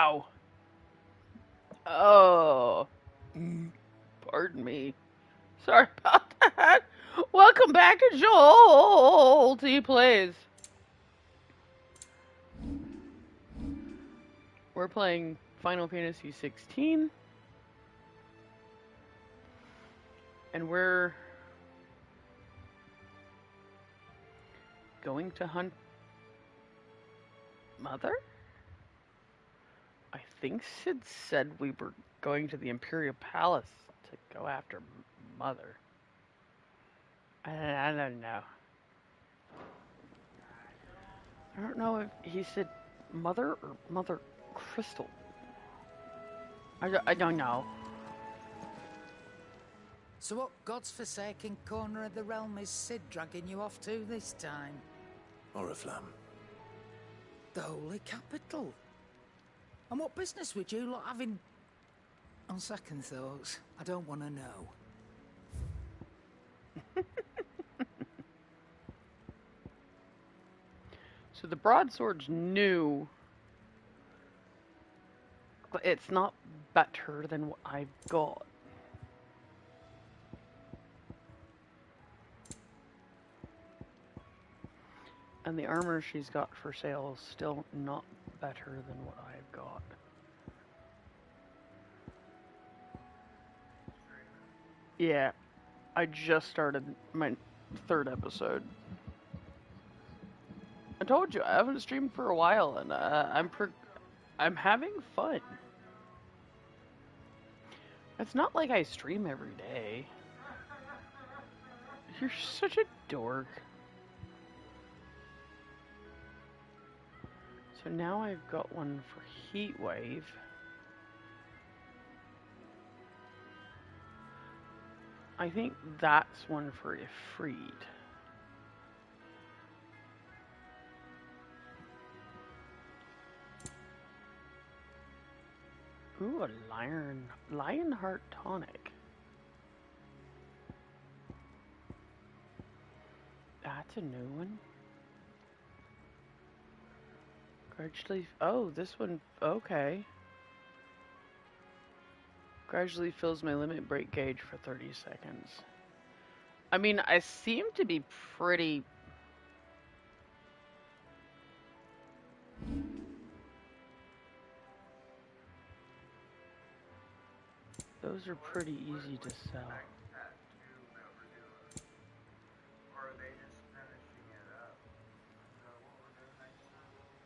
Ow. Oh. Pardon me. Sorry about that. Welcome back to Jolty Plays. We're playing Final Fantasy 16. And we're going to hunt Mother? I think Sid said we were going to the Imperial Palace to go after Mother. I don't know. I don't know if he said Mother or Mother Crystal. I don't know. So what God's forsaken corner of the realm is Sid dragging you off to this time? Oriflamme. The Holy Capital. And what business would you lot have in... On second thoughts, I don't want to know. So the broadsword's new, but it's not better than what I've got. And the armor she's got for sale is still not better than what I've got. Yeah, I just started my 3rd episode. I told you I haven't streamed for a while, and I'm having fun. It's not like I stream every day. You're such a dork. So now I've got one for Heatwave. I think that's one for Ifrit. Ooh, a Lionheart tonic. That's a new one. Gradually, oh, this one, okay. Gradually fills my limit break gauge for 30 seconds. I mean, I seem to be pretty... Those are pretty easy to sell.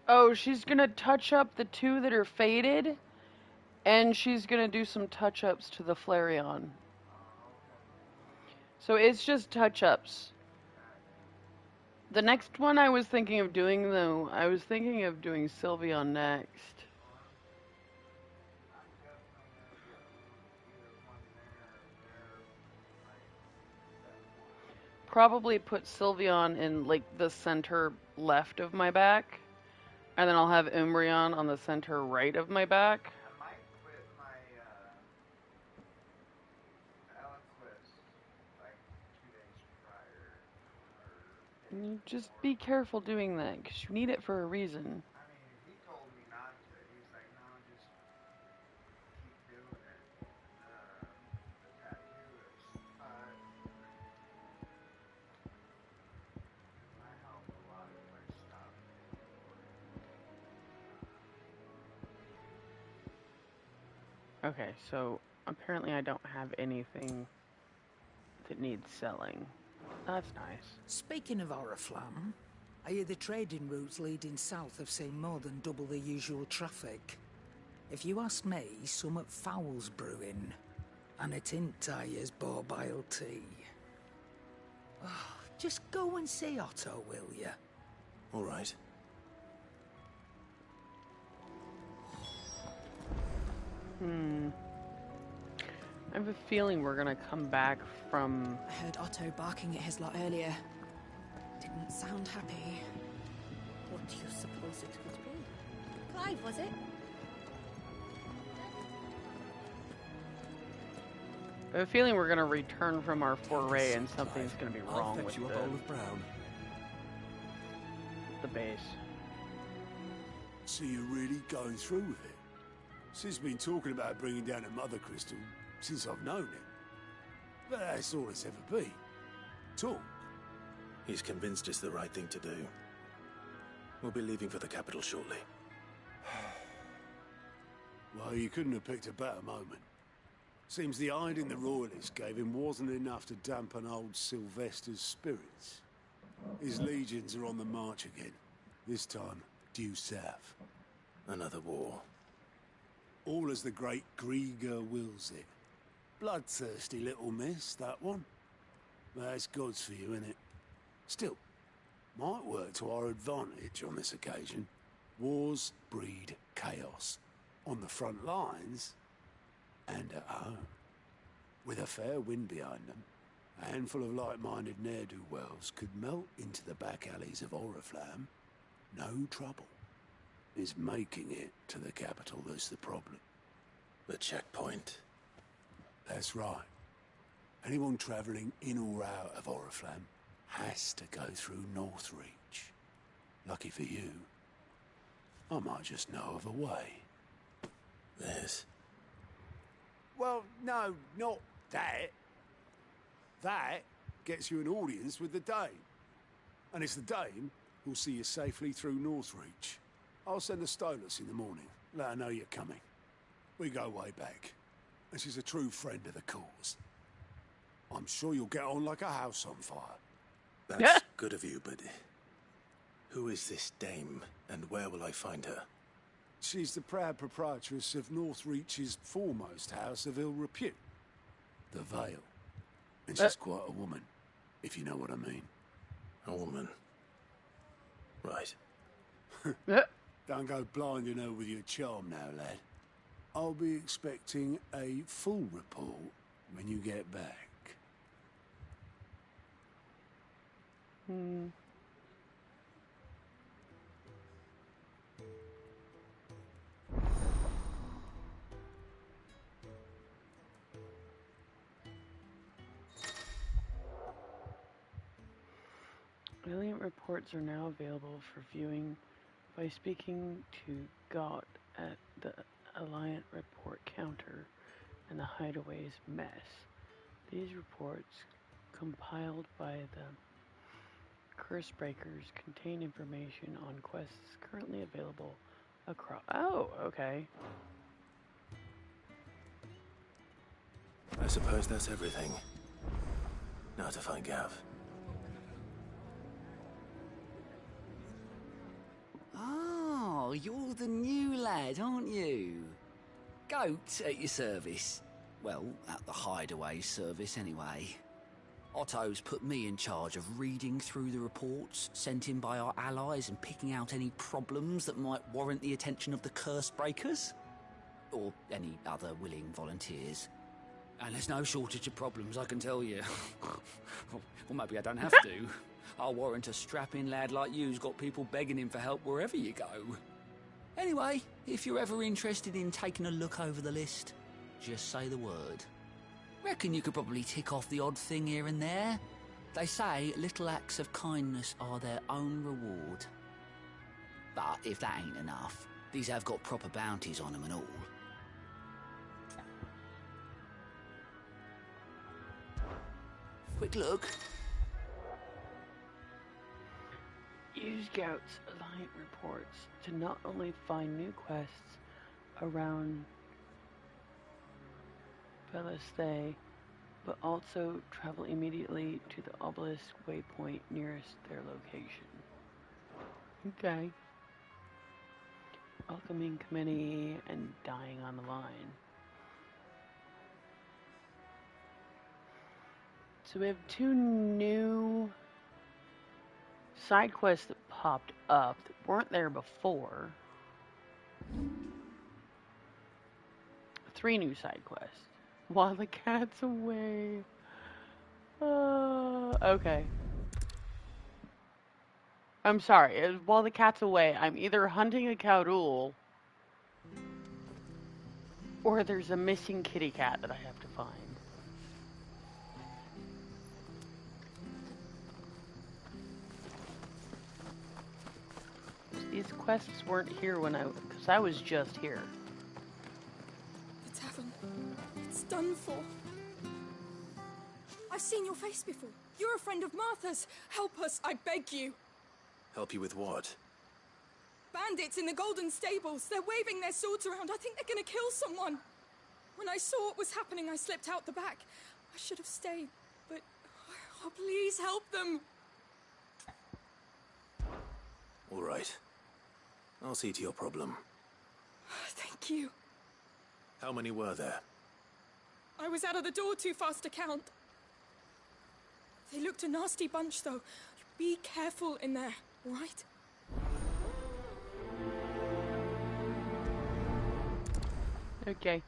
Oh, she's gonna touch up the 2 that are faded, and she's gonna do some touch-ups to the Flareon. So it's just touch-ups. The next one I was thinking of doing, though, I was thinking of doing Sylveon next. Probably put Sylveon in, like, the center left of my back. And then I'll have Umbreon on the center right of my back. I might quit my Aliquip's like 2 days prior. You just be careful doing that, because you need it for a reason. I mean, he told me not to. He's like, no, just keep doing it. The tattoo is, it might help a lot if I stop. Okay, so apparently I don't have anything that needs selling. That's nice. Speaking of Oriflamme, I hear the trading routes leading south have seen more than double the usual traffic. If you ask me, summat foul's brewing. And it ain't Tyre's borbile tea. Oh, just go and see Otto, will you? All right. I have a feeling we're gonna come back from... I heard Otto barking at his lot earlier. Didn't sound happy. What do you suppose it could be? Clive, was it? I have a feeling we're gonna return from our foray and something's gonna be wrong with you a bowl of brown. the base. So you're really going through with it? Sis been talking about bringing down a mother crystal since I've known him. But that's all it's ever been. Talk. He's convinced it's the right thing to do. We'll be leaving for the capital shortly. Well, you couldn't have picked a better moment. Seems the hiding the royalists gave him wasn't enough to dampen old Sylvester's spirits. His legions are on the march again. This time, due south. Another war. All as the great Grieger wills it. Bloodthirsty little miss, that one. That's God's for you, innit? Still, might work to our advantage on this occasion. Wars breed chaos. On the front lines, and at home. With a fair wind behind them, a handful of like-minded ne'er-do-wells could melt into the back alleys of Oriflamme. No trouble. It's making it to the capital that's the problem. The checkpoint. That's right. Anyone travelling in or out of Oriflamme has to go through Northreach. Lucky for you, I might just know of a way. This. Well, no, not that. That gets you an audience with the Dame. And it's the Dame who'll see you safely through Northreach. I'll send a Stolas in the morning. Let her know you're coming. We go way back. And she's a true friend of the cause. I'm sure you'll get on like a house on fire. That's good of you, but who is this dame, and where will I find her? She's the proud proprietress of Northreach's foremost house of ill repute, the Vale. And she's quite a woman, if you know what I mean. A woman. Right. Don't go blinding her with your charm now, lad. I'll be expecting a full report when you get back. Alien reports are now available for viewing by speaking to Gott at the Alliant report counter and the Hideaway's mess. These reports, compiled by the Cursebreakers, contain information on quests currently available across... Oh, okay. I suppose that's everything. Now to find Gav. Oh, you're the new lad, aren't you? Goat at your service. Well, at the Hideaway service anyway. Otto's put me in charge of reading through the reports sent in by our allies and picking out any problems that might warrant the attention of the Cursebreakers. Or any other willing volunteers. And there's no shortage of problems, I can tell you. Or maybe I don't have to. I'll warrant a strapping lad like you's got people begging him for help wherever you go. Anyway, if you're ever interested in taking a look over the list, just say the word. Reckon you could probably tick off the odd thing here and there. They say little acts of kindness are their own reward. But if that ain't enough, these have got proper bounties on them and all. Quick look. Use Gout's Alliant reports to not only find new quests around Velesthe, but also travel immediately to the obelisk waypoint nearest their location. Okay. Welcoming committee and dying on the line. So we have two new side quests that popped up that weren't there before. 3 new side quests. While the cat's away. Okay. I'm sorry. While the cat's away, I'm either hunting a Cowdool or there's a missing kitty cat that I have to find. These quests weren't here when because I was just here. done for. I've seen your face before. You're a friend of Martha's. Help us, I beg you. Help you with what? Bandits in the Golden Stables. They're waving their swords around. I think they're gonna kill someone. When I saw what was happening, I slipped out the back. I should have stayed, but... Oh, please help them. All right. I'll see to your problem. Thank you. How many were there? I was out of the door too fast to count. They looked a nasty bunch, though. Be careful in there, all right? Okay.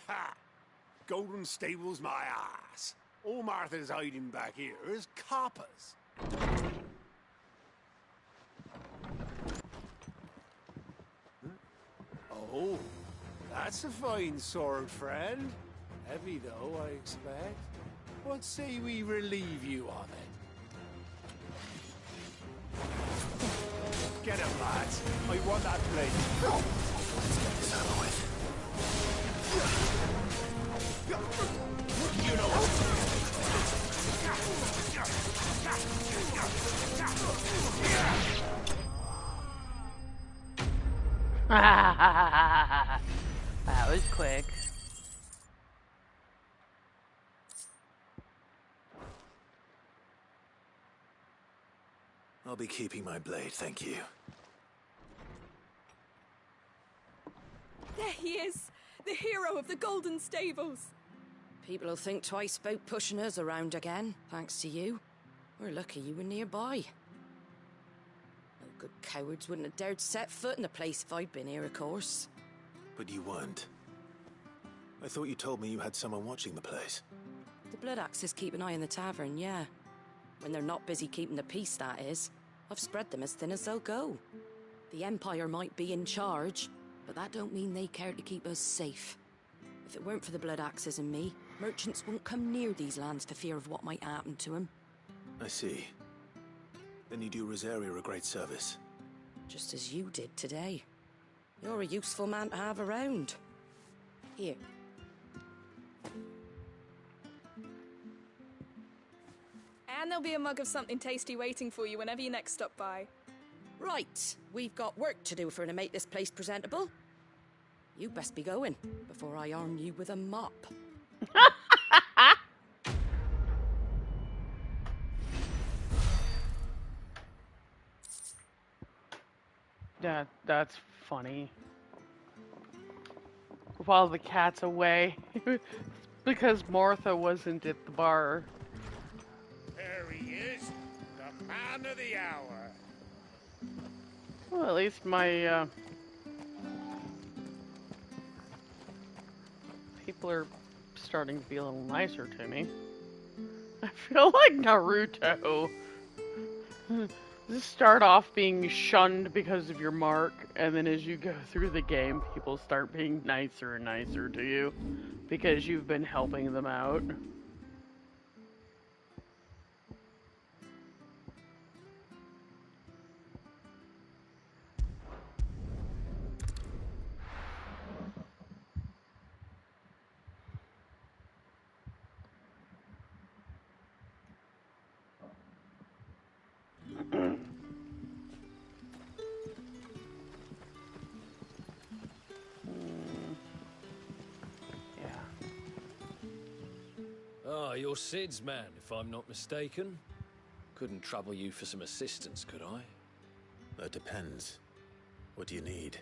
Ha! Golden Stables my ass. All Martha's hiding back here is coppers. Oh, that's a fine sword, friend. Heavy, though, I expect. What say we relieve you of it? Get him, lads. I want that blade. Let's get this over with. You know That was quick. I'll be keeping my blade, thank you. There he is, the hero of the Golden Stables. People will think twice about pushing us around again, thanks to you. We're lucky you were nearby. No good cowards wouldn't have dared set foot in the place if I'd been here, of course. But you weren't. I thought you told me you had someone watching the place. The Blood Axes keep an eye on the tavern, yeah. When they're not busy keeping the peace, that is. I've spread them as thin as they'll go. The Empire might be in charge, but that don't mean they care to keep us safe. If it weren't for the Blood Axes and me, merchants wouldn't come near these lands for fear of what might happen to them. I see. Then you do Rosaria a great service. Just as you did today. You're a useful man to have around. Here. And there'll be a mug of something tasty waiting for you whenever you next stop by. Right, we've got work to do if we're to make this place presentable. You best be going, before I arm you with a mop. That's funny. While the cat's away. Because Martha wasn't at the bar. There he is, the man of the hour. Well, at least my, people are starting to be a little nicer to me. I feel like Naruto. Just start off being shunned because of your mark, and then as you go through the game, people start being nicer and nicer to you because you've been helping them out. Ah, you're Sid's man, if I'm not mistaken. Couldn't trouble you for some assistance, could I? That depends. What do you need?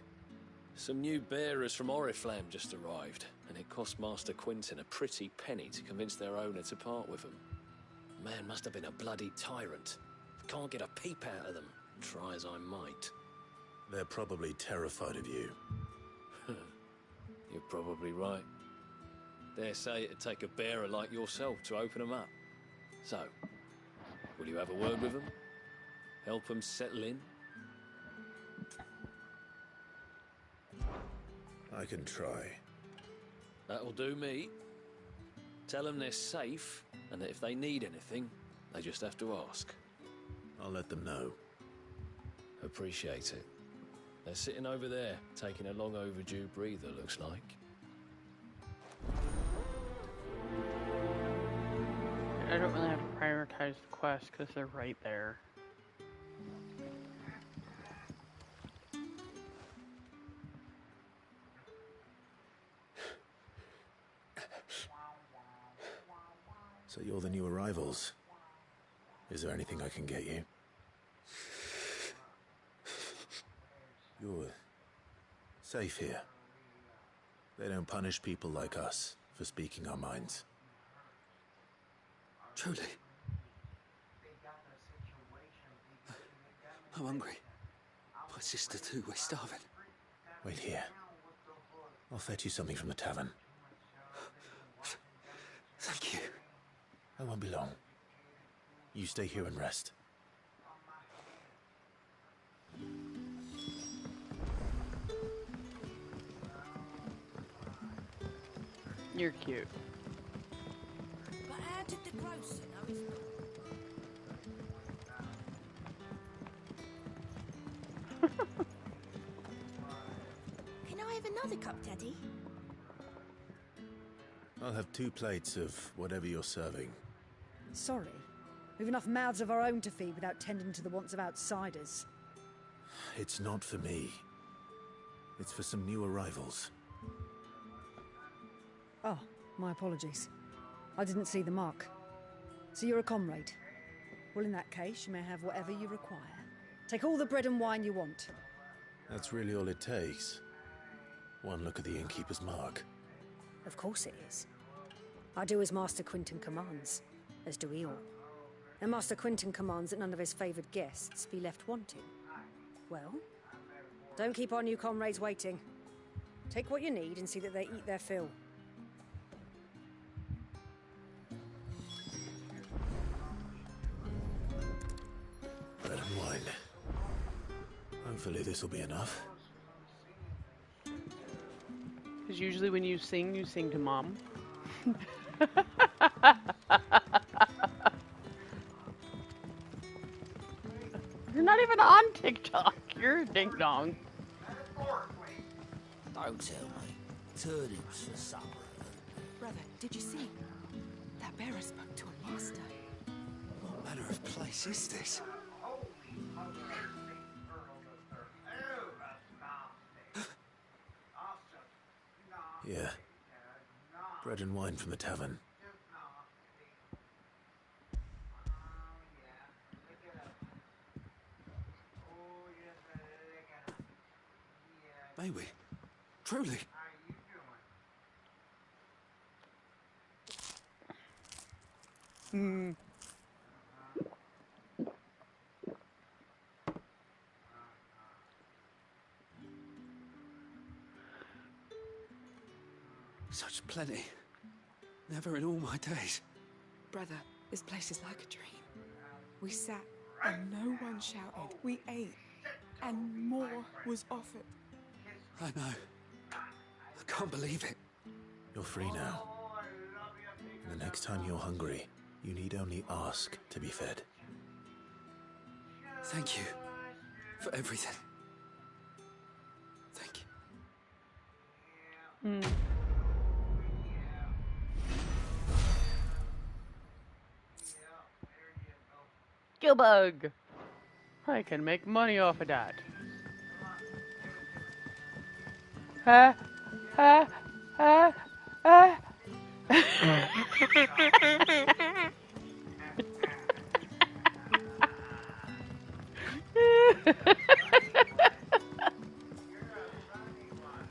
Some new bearers from Oriflamme just arrived, and it cost Master Quinton a pretty penny to convince their owner to part with them. Man must have been a bloody tyrant. Can't get a peep out of them, try as I might. They're probably terrified of you. You're probably right. Dare say it'd take a bearer like yourself to open them up. So, will you have a word with them? Help them settle in? I can try. That'll do me. Tell them they're safe, and that if they need anything, they just have to ask. I'll let them know. Appreciate it. They're sitting over there, taking a long overdue breather, looks like. I don't really have to prioritize the quest because they're right there. So you're the new arrivals. Is there anything I can get you? You're safe here. They don't punish people like us for speaking our minds. Truly. I'm hungry. My sister too, we're starving. Wait here. I'll fetch you something from the tavern. Thank you. I won't be long. You stay here and rest. You're cute. But how did the grocer know his Can I have another cup, Daddy? I'll have 2 plates of whatever you're serving. Sorry. We've enough mouths of our own to feed without tending to the wants of outsiders. It's not for me. It's for some new arrivals. Oh, my apologies. I didn't see the mark. So you're a comrade. Well, in that case, you may have whatever you require. Take all the bread and wine you want. That's really all it takes. One look at the innkeeper's mark. Of course it is. I do as Master Quinton commands, as do we all. And Master Quinton commands that none of his favoured guests be left wanting. Well, don't keep our new comrades waiting. Take what you need and see that they eat their fill. Bread and wine. Hopefully this will be enough. Because usually when you sing to Mom. You're not even on TikTok. You're a ding dong. Don't tell me. Turnips for supper. Brother, did you see? That bearer spoke to a master. What manner of place is this? Yeah. Bread and wine from the tavern. May we? Truly? Such plenty. Never in all my days. Brother, this place is like a dream. We sat and no one shouted. We ate and more was offered. I know. I can't believe it. You're free now. And the next time you're hungry, you need only ask to be fed. Thank you for everything. Thank you. Gilbug! I can make money off of that.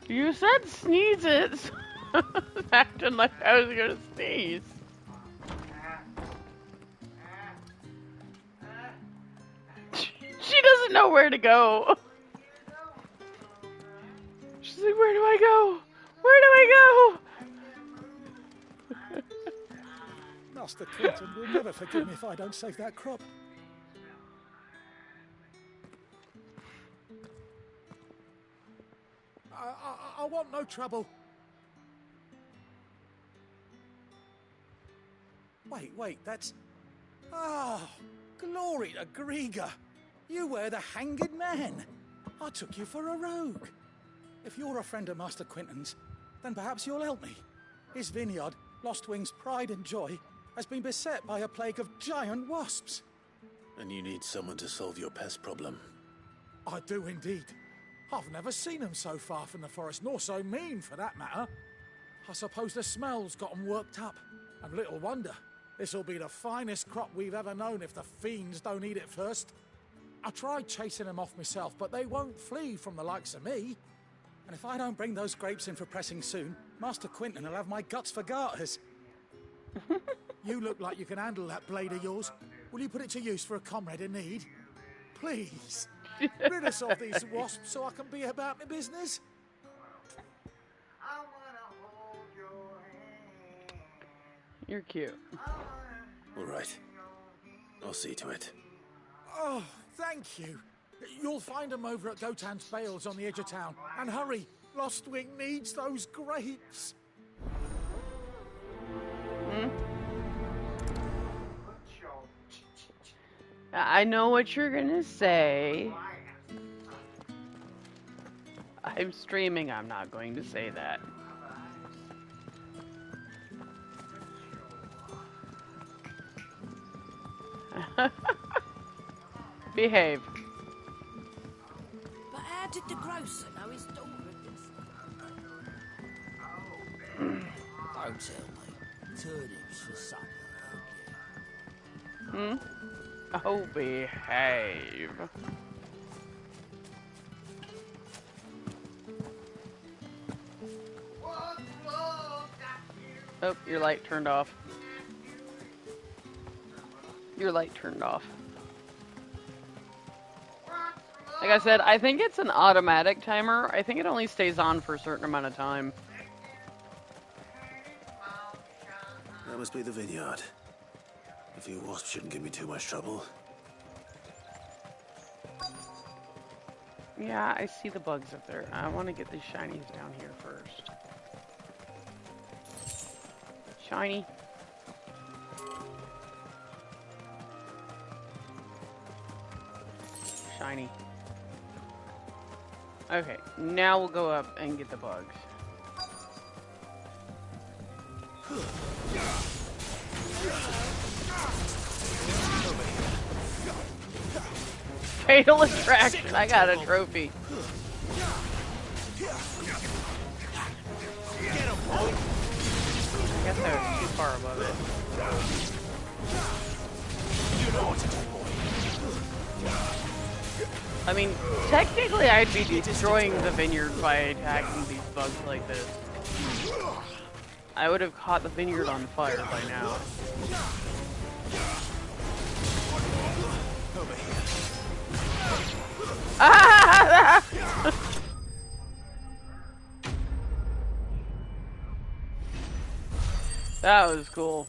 You said sneeze it, so I was acting like I was gonna sneeze. She doesn't know where to go. She's like, where do I go? Where do I go? Master Quinton will never forgive me if I don't save that crop. I want no trouble. Wait, that's... Ah! Glory to Grieger! You were the hanged man. I took you for a rogue. If you're a friend of Master Quinton's, then perhaps you'll help me. His vineyard, Lost Wing's pride and joy, has been beset by a plague of giant wasps. And you need someone to solve your pest problem. I do indeed. I've never seen them so far from the forest, nor so mean, for that matter. I suppose the smell's got 'em worked up. And little wonder. This'll be the finest crop we've ever known if the fiends don't eat it first. I tried chasing them off myself, but they won't flee from the likes of me. And if I don't bring those grapes in for pressing soon, Master Quinton will have my guts for garters. You look like you can handle that blade of yours. Will you put it to use for a comrade in need? Please. Rid us of these wasps so I can be about my business. You're cute. All right. I'll see to it. Oh, thank you. You'll find them over at Gotan's Bales on the edge of town. And hurry, Lost Wing needs those grapes. I know what you're gonna say. I'm streaming, I'm not going to say that. Behave. But how did the grocer know his daughter had been... Don't tell me. Turnips for supper. Oh, behave. Oh, your light turned off. Your light turned off. Like I said, I think it's an automatic timer. I think it only stays on for a certain amount of time. That must be the vineyard. A few wasps shouldn't give me too much trouble. Yeah, I see the bugs up there. I want to get these shinies down here first. Shiny. Shiny. Okay, now we'll go up and get the bugs. Fatal attraction, I got a trophy. I guess I was too far above it. I mean, technically I'd be destroying the vineyard by attacking these bugs like this. I would have caught the vineyard on fire by now. Ah! That was cool.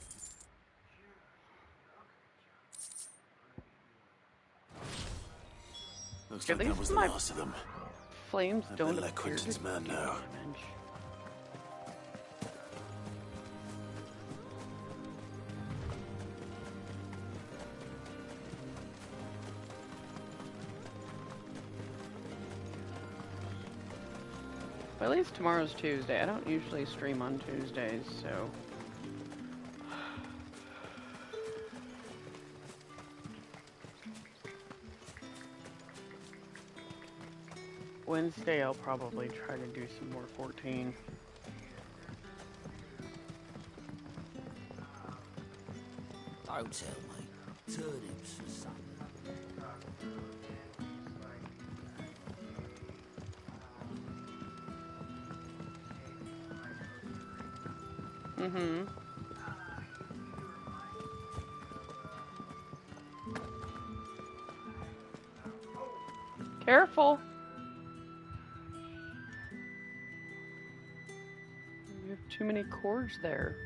Looks like that was the last of them. Flames don't let Quinton's man know. Well, at least tomorrow's Tuesday. I don't usually stream on Tuesdays, so... Wednesday I'll probably try to do some more 14. Don't tell me. Turnips for supper. Mm-hmm. Careful. You have too many cords there.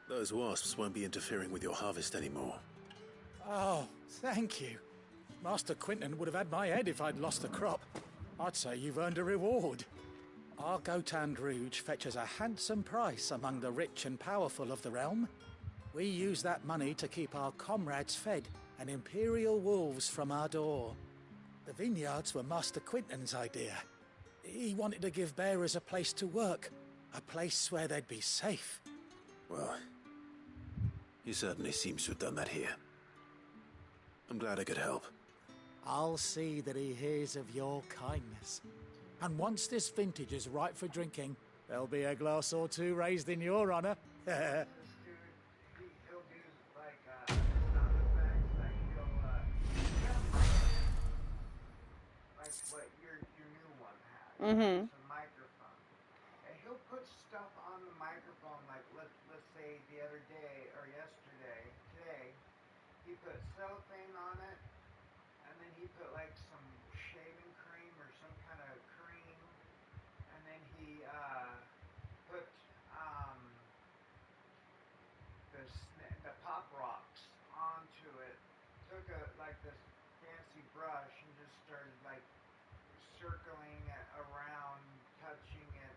Those wasps won't be interfering with your harvest anymore. Oh, thank you. Master Quinton would have had my head if I'd lost the crop. I'd say you've earned a reward. Our Gotand Rouge fetches a handsome price among the rich and powerful of the realm. We use that money to keep our comrades fed and imperial wolves from our door. The vineyards were Master Quinton's idea. He wanted to give bearers a place to work, a place where they'd be safe. Well, he certainly seems to have done that here. I'm glad I could help. I'll see that he hears of your kindness. And once this vintage is ripe for drinking, there'll be a glass or two raised in your honor. This dude, he'll do like sound effects, like he'll like what your new one had. Mm-hmm. It's a microphone, and he'll put stuff on the microphone. Like let's say the other day or today, he put cellophane on it, and then he put like some shaving cream or some kind of cream, and then he put the pop rocks onto it. Took like this fancy brush and just started like circling it around, touching it.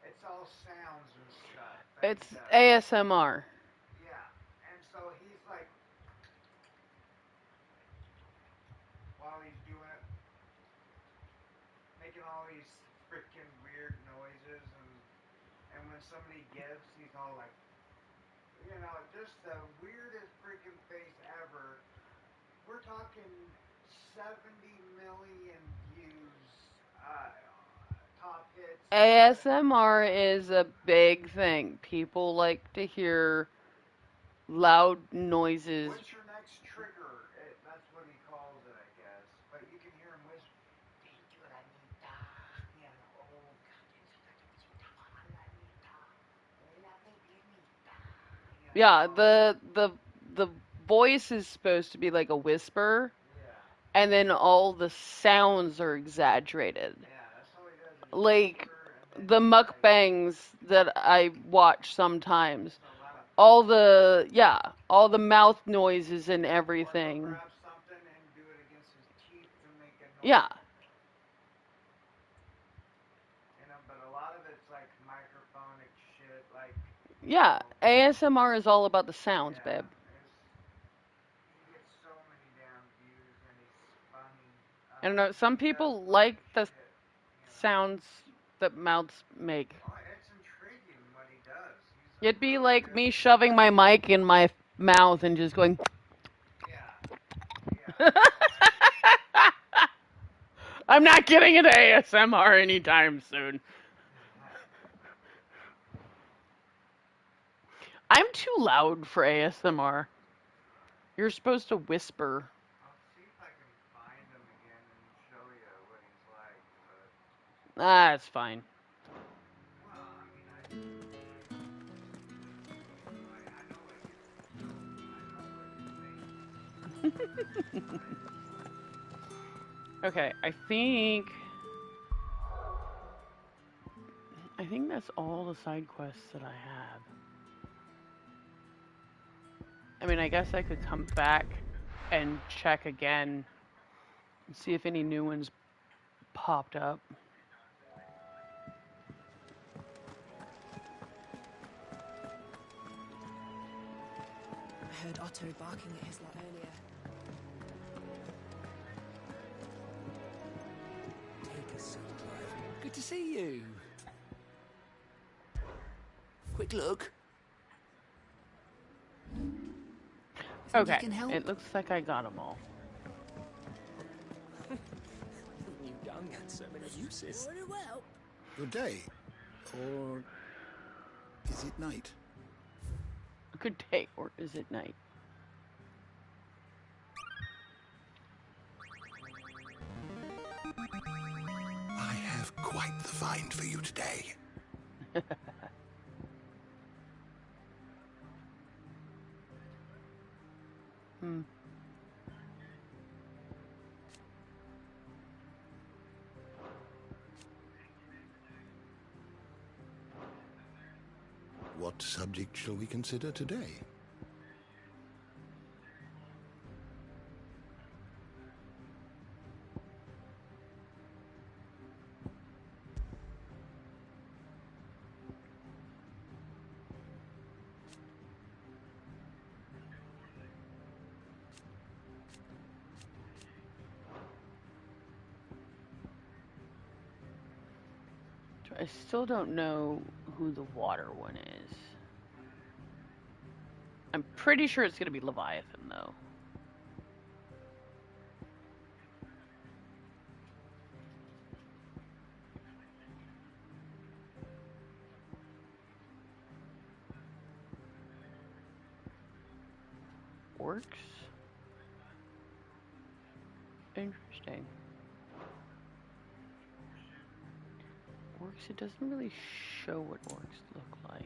It's all sounds and stuff. It's ASMR. Yeah, and so he's like, while he's doing it, making all these freaking weird noises, and when somebody gives, he's all like, just the weirdest freaking face ever. We're talking 70 million views, top hits. ASMR is a big thing. People like to hear loud noises. What's your next trigger? That's what he calls it, I guess. But you can hear him whisper. Yeah, the voice is supposed to be like a whisper, and then all the sounds are exaggerated. Yeah, that's how he does it. Like the mukbangs that I watch sometimes, all the mouth noises and everything. Grab something and do it against his teeth to make a noise. Yeah. But a lot of it's like microphonic shit, like. Yeah, ASMR is all about the sounds, babe. He gets so many damn views, and he's funny. I don't know. Some people like the sounds that mouths make. Oh, it's intriguing what he does. It'd be like me shoving my mic in my mouth and just going. Yeah. I'm not getting into ASMR anytime soon. I'm too loud for ASMR. You're supposed to whisper. I'll see if I can find him again and show you what he's like. Ah, it's fine. Well, I mean, I know what Okay, I think that's all the side quests that I have. I mean, I guess I could come back and check again and see if any new ones popped up. I heard Otto barking at his lot earlier. Take a seat, Clive. Good to see you. Quick look. Okay, it looks like I got them all. You young and so many uses. Very well. Good day. Or is it night? Good day, or is it night? I have quite the find for you today. What subject shall we consider today? I still don't know who the water one is. I'm pretty sure it's going to be Leviathan, though. Orcs? Interesting. Orcs, it doesn't really show what orcs look like.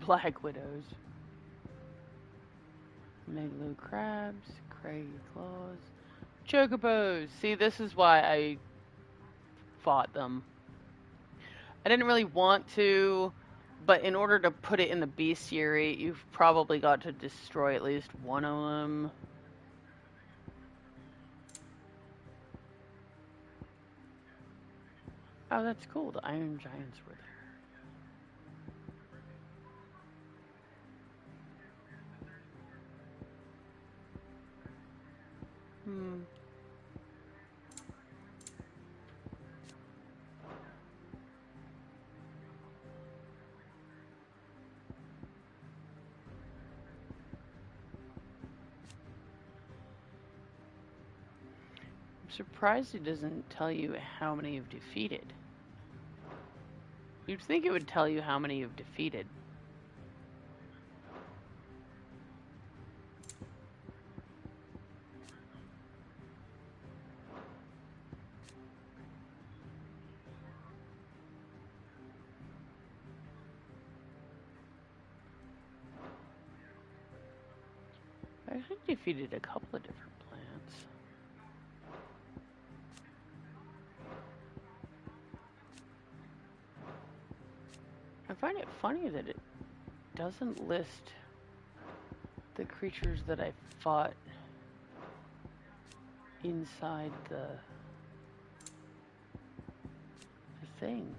Black widows. Megalo crabs, craggy claws, chocobos. See, this is why I fought them. I didn't really want to, but in order to put it in the bestiary, you've probably got to destroy at least one of them. Oh, that's cool. The Iron Giants were there. I'm surprised it doesn't tell you how many you've defeated. You'd think it would tell you how many you've defeated. I actually defeated a couple of different plants. I find it funny that it doesn't list the creatures that I fought inside the thing.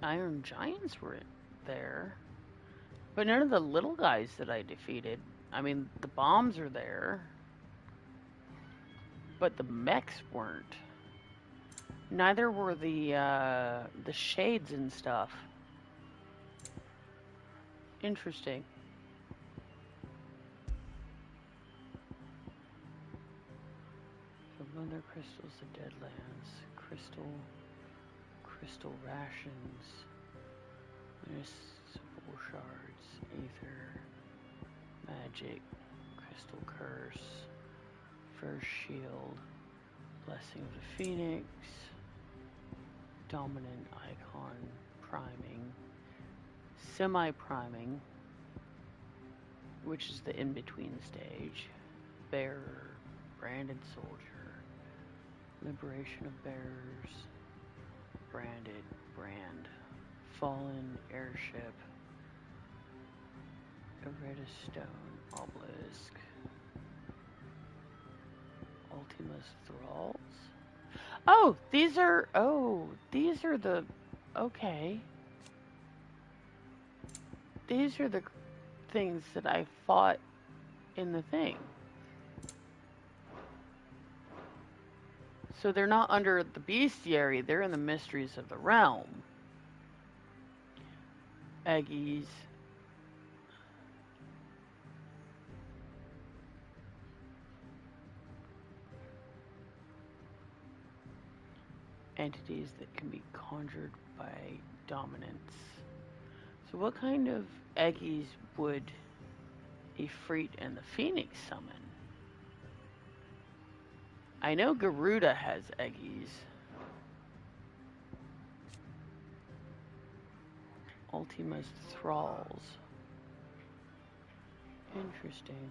Iron Giants were there, but none of the little guys that I defeated. I mean, the bombs are there, but the mechs weren't. Neither were the shades and stuff. Interesting. So Mother Crystals, the Deadlands, crystal rations, municipal shards, ether, magic, crystal curse, first shield, blessing of the phoenix, dominant icon, priming, semi-priming, which is the in-between stage, bearer, branded soldier, liberation of bearers, branded, brand, fallen airship, Ereda stone, obelisk, Ultima's thralls. Oh, these are the, okay. These are the things that I fought in the thing. So they're not under the bestiary, they're in the mysteries of the realm. Eggies. Entities that can be conjured by dominance. So what kind of Eggies would Ifrit and the Phoenix summon? I know Garuda has Eggies. Ultima's thralls. Interesting.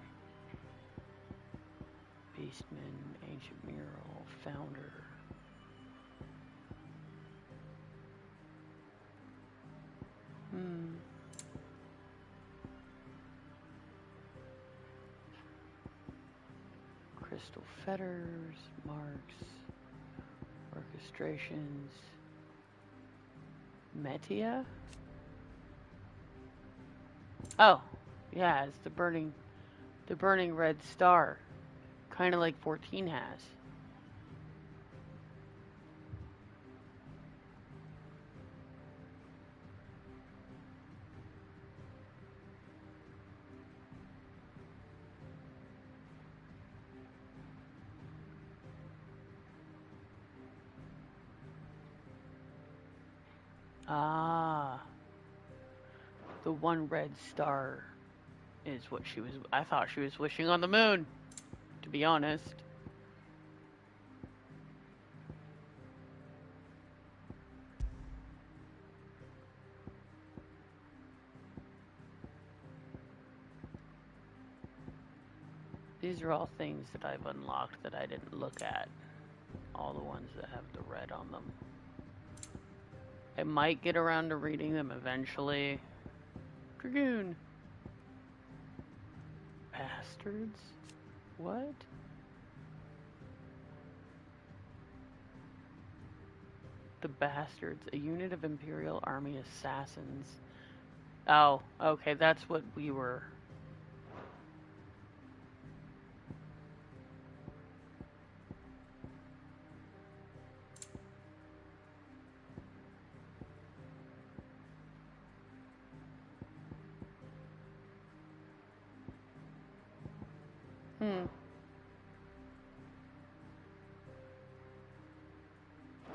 Beastman, ancient mural, founder. Crystal fetters, marks, orchestrations, Metia? Oh, yeah, it's the burning red star. Kind of like 14 has. Ah, the one red star is what she was. I thought she was wishing on the moon, to be honest. These are all things that I've unlocked that I didn't look at. All the ones that have the red on them. I might get around to reading them eventually. Dragoon. Bastards? What? The Bastards, a unit of Imperial Army assassins. Oh, okay, that's what we were.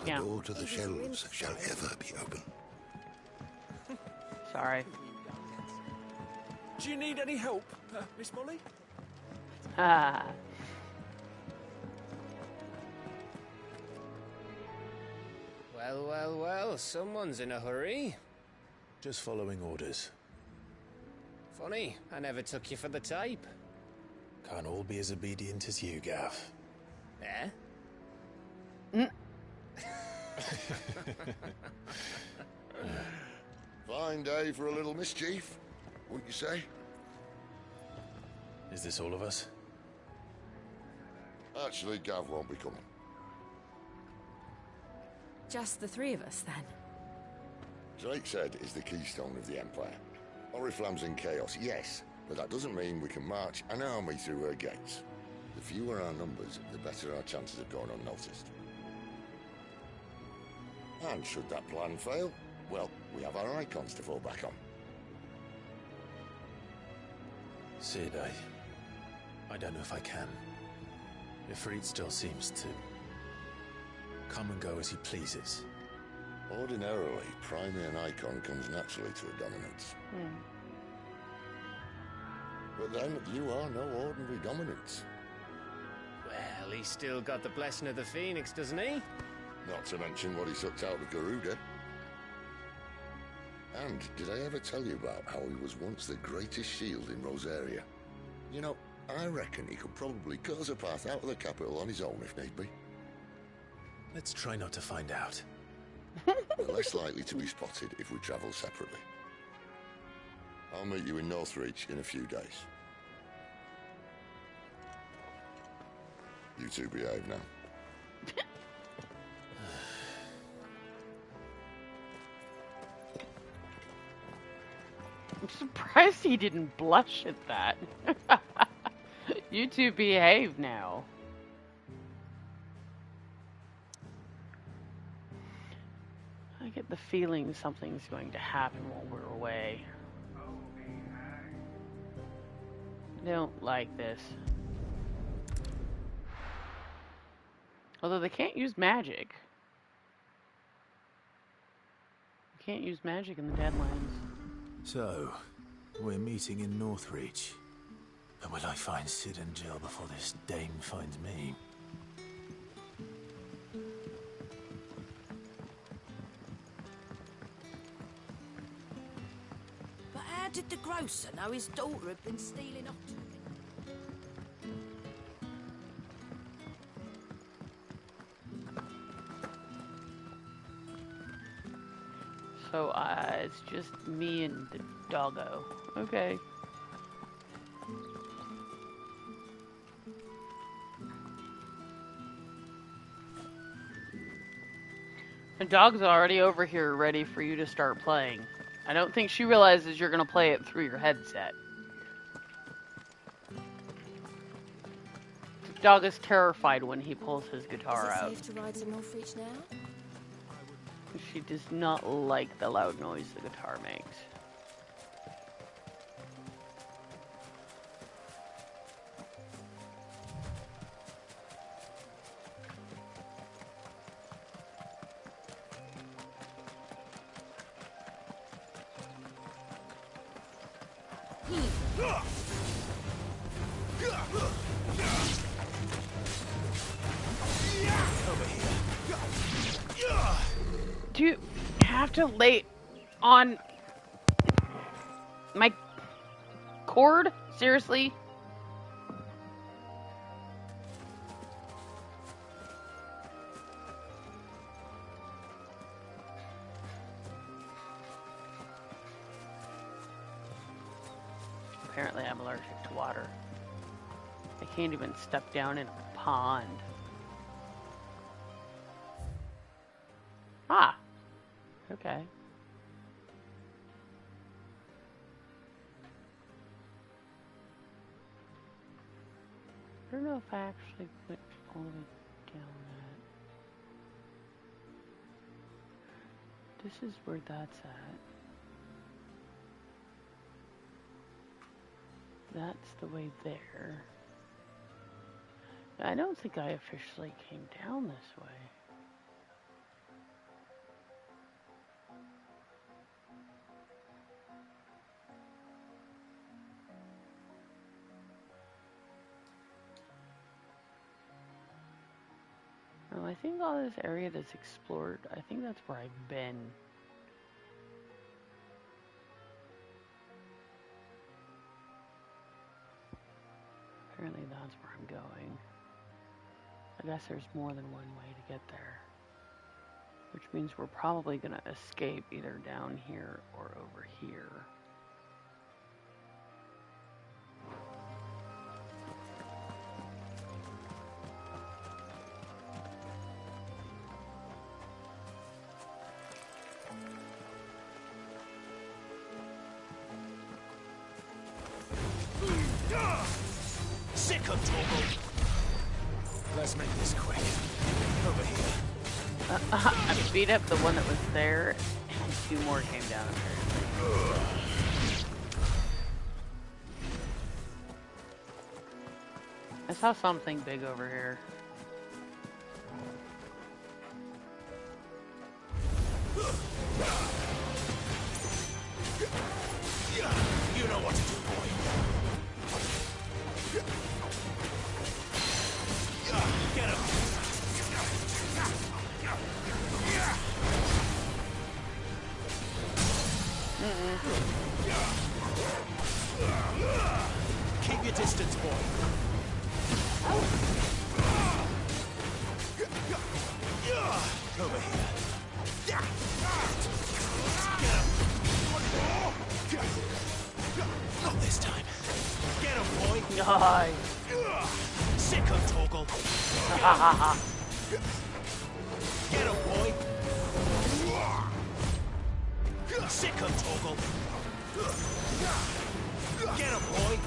The door to the shelves shall ever be open. Sorry. Do you need any help, Miss Molly? Ah. Well, well, well, someone's in a hurry. Just following orders. Funny, I never took you for the type. Can't all be as obedient as you, Gav. Eh? Fine day for a little mischief, wouldn't you say? Is this all of us? Actually, Gav won't be coming. Just the three of us, then? Drakeshead is the keystone of the Empire. Oriflamme's in chaos, yes, but that doesn't mean we can march an army through her gates. The fewer our numbers, the better our chances of going unnoticed. And should that plan fail, well, we have our icons to fall back on. Sid, I don't know if I can. Ifrit still seems to come and go as he pleases. Ordinarily, priming an icon comes naturally to a dominance. But then, you are no ordinary dominance. Well, he's still got the blessing of the Phoenix, doesn't he? Not to mention what he sucked out of Garuda. And did I ever tell you about how he was once the greatest shield in Rosaria? You know, I reckon he could probably cut us a path out of the capital on his own if need be. Let's try not to find out. We're less likely to be spotted if we travel separately. I'll meet you in Northreach in a few days. You two behave now. I'm surprised he didn't blush at that. You two behave now. I get the feeling something's going to happen while we're away. I don't like this. Although they can't use magic. You can't use magic in the Deadlands. So, we're meeting in Northreach. But will I find Sid and Jill before this dame finds me? But how did the grocer know his daughter had been stealing off to him? So, it's just me and the doggo. Okay. The dog's already over here ready for you to start playing. I don't think she realizes you're going to play it through your headset. The dog is terrified when he pulls his guitar out. Is it safe to ride to Northreach now? She does not like the loud noise the guitar makes. Do you have to lay on my cord? Seriously? Apparently I'm allergic to water. I can't even step down in a pond. Ah. Okay. I don't know if I actually went all the way down that. This is where that's at. That's the way there. I don't think I officially came down this way. No, I think all this area that's explored, I think that's where I've been. Apparently that's where I'm going. I guess there's more than one way to get there. Which means we're probably going to escape either down here or over here. Sick of trouble. Let's make this quick. Over here. I beat up the one that was there, and two more came down apparently. I saw something big over here. You know what to do, boy. Get him. Keep your distance, boy. Over here. Get him. Not this time. Get him, boy. Nice. Sick of Torgal. Get him, boy. Sick of Torgal. Get him, boy.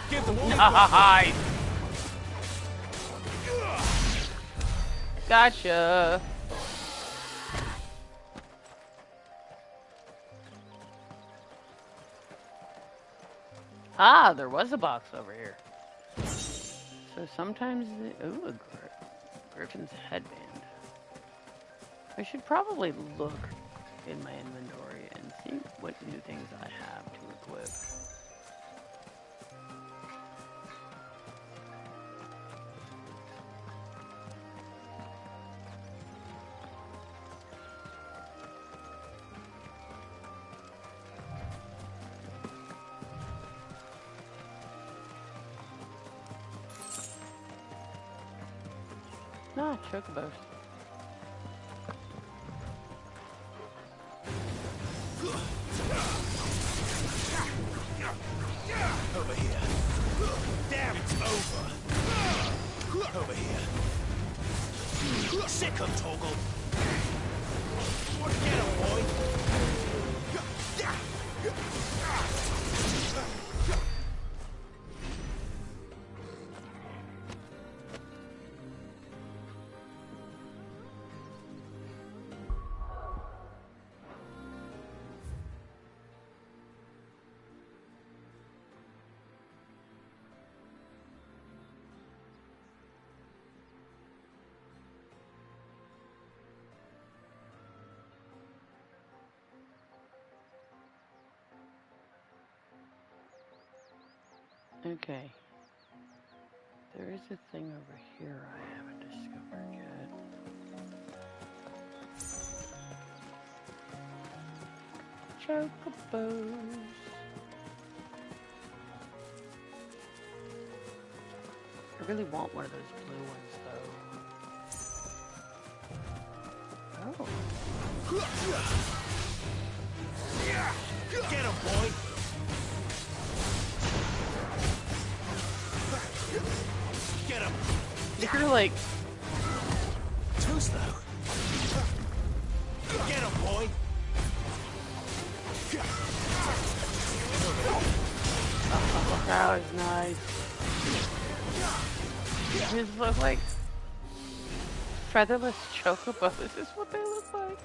Give the wolf. Nice. Gotcha. Ah, there was a box over here. So sometimes, ooh, a Griffin's headband. I should probably look in my inventory and see what new things I have to equip. Ah, chocobos. Over here. Damn, it's over. Over here. Sick 'em, Toggle. Get him, boy. Okay. There is a thing over here I haven't discovered yet. Chocobos. I really want one of those blue ones, though. Oh. Get him, boy. Get him. You're like... Too slow. Get him, boy. Oh, that was nice. These look like featherless chocobos. This is what they look like.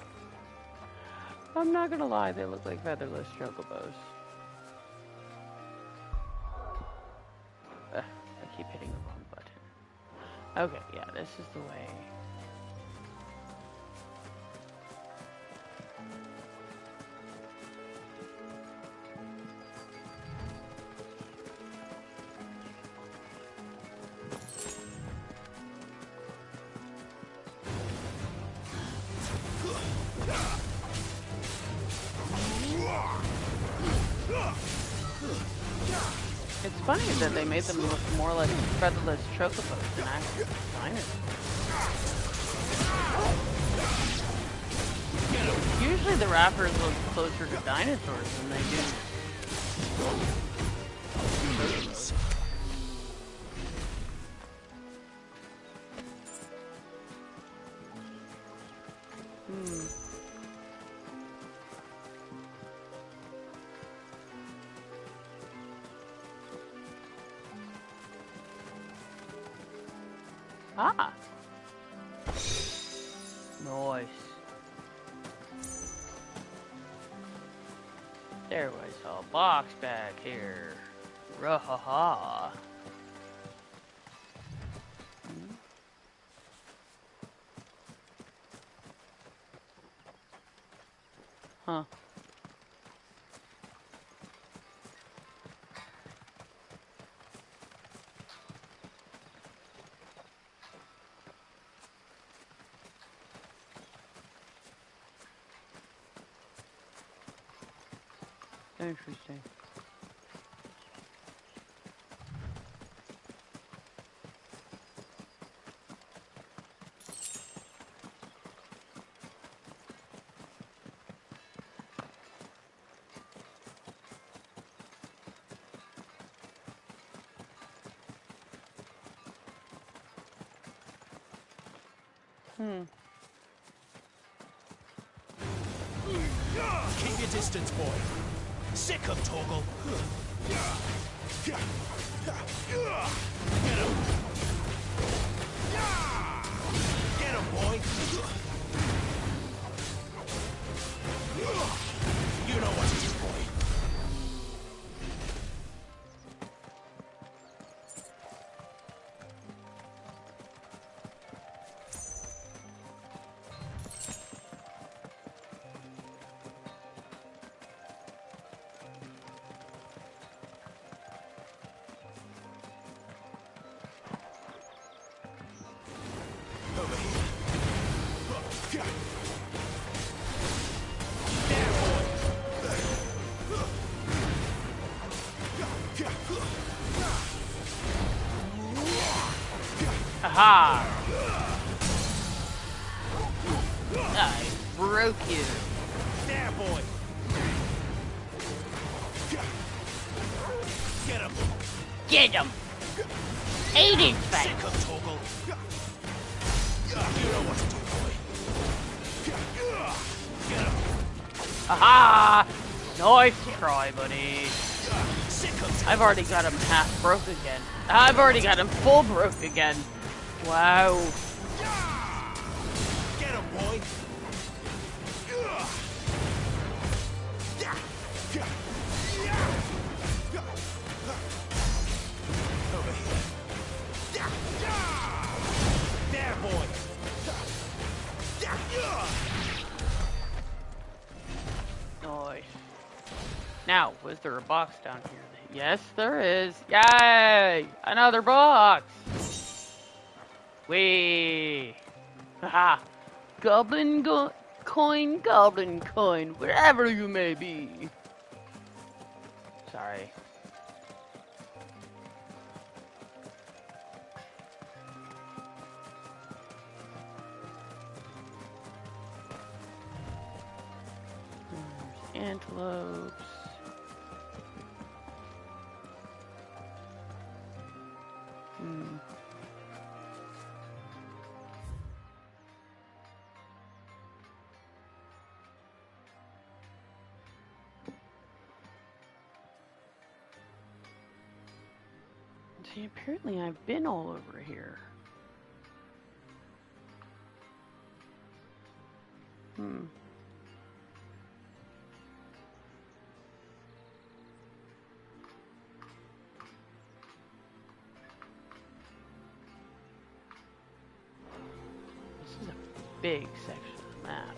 I'm not gonna lie, they look like featherless chocobos. I keep hitting the wrong button. Okay, yeah, this is the way. It's funny that they made them look more like featherless chocobos than actual dinosaurs. Usually the raptors look closer to dinosaurs than they do chocobos. Ah! Nice. There was a box back here. Rahaha. Huh. Interesting. Keep your distance, boy. Sick of Toggle. Get him. Get him, boy. You know what to do, boy. Aha! I broke you. There, boy. Get him. Get him. 8-inch face. Sick of Toggle. You know what to do, boy. Get him. Aha! Nice try, buddy. I've already got him half broke again. I've already got him full broke again. Wow. Get him, boy. Over here. There, boy. Nice. Now, was there a box down here? Yes, there is. Yay! Another box! Whee! Haha! Goblin coin, wherever you may be. Sorry. There's antelopes. See, apparently I've been all over here. This is a big section of the map.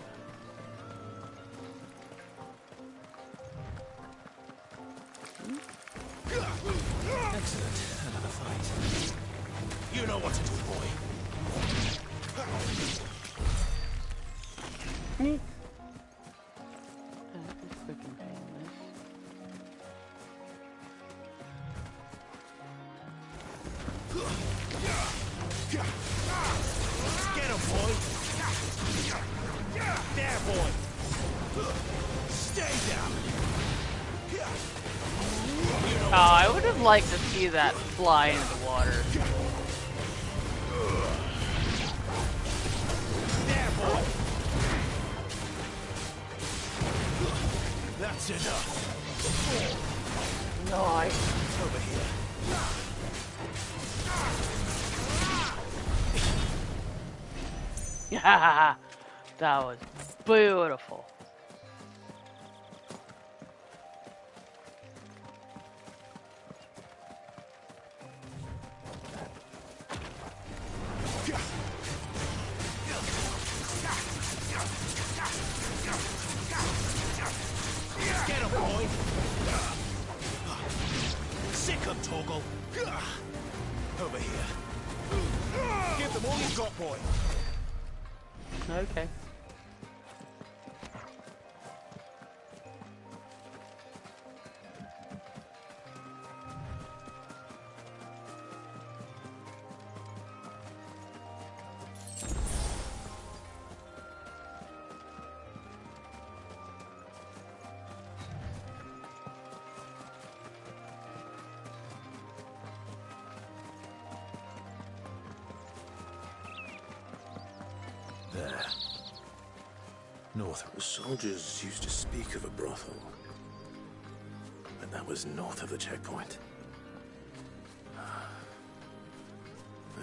Excellent. Another fight. You know what to do, boy. Neat. That is quick and painless. Get him, boy. There, boy. Stay down. Oh, I would have liked to see that fly into the water. There, boy. That's enough. Nice. Over here. Yeah, that was beautiful. Get him, boy. Sick him, Torgal. Over here. Give them all you've got, boy. Okay. There. North. The soldiers used to speak of a brothel. But that was north of the checkpoint. I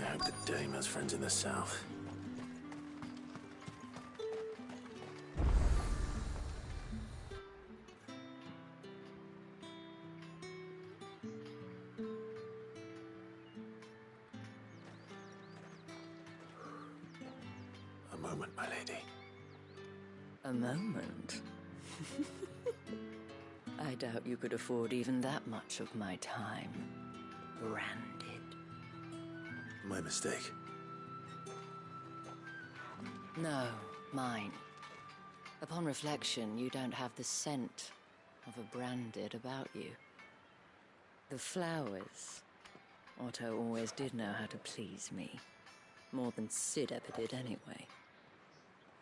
hope the dame has friends in the south. A moment, my lady. A moment? I doubt you could afford even that much of my time. Branded. My mistake. No, mine. Upon reflection, you don't have the scent of a branded about you. The flowers. Otto always did know how to please me. More than Sid ever did anyway.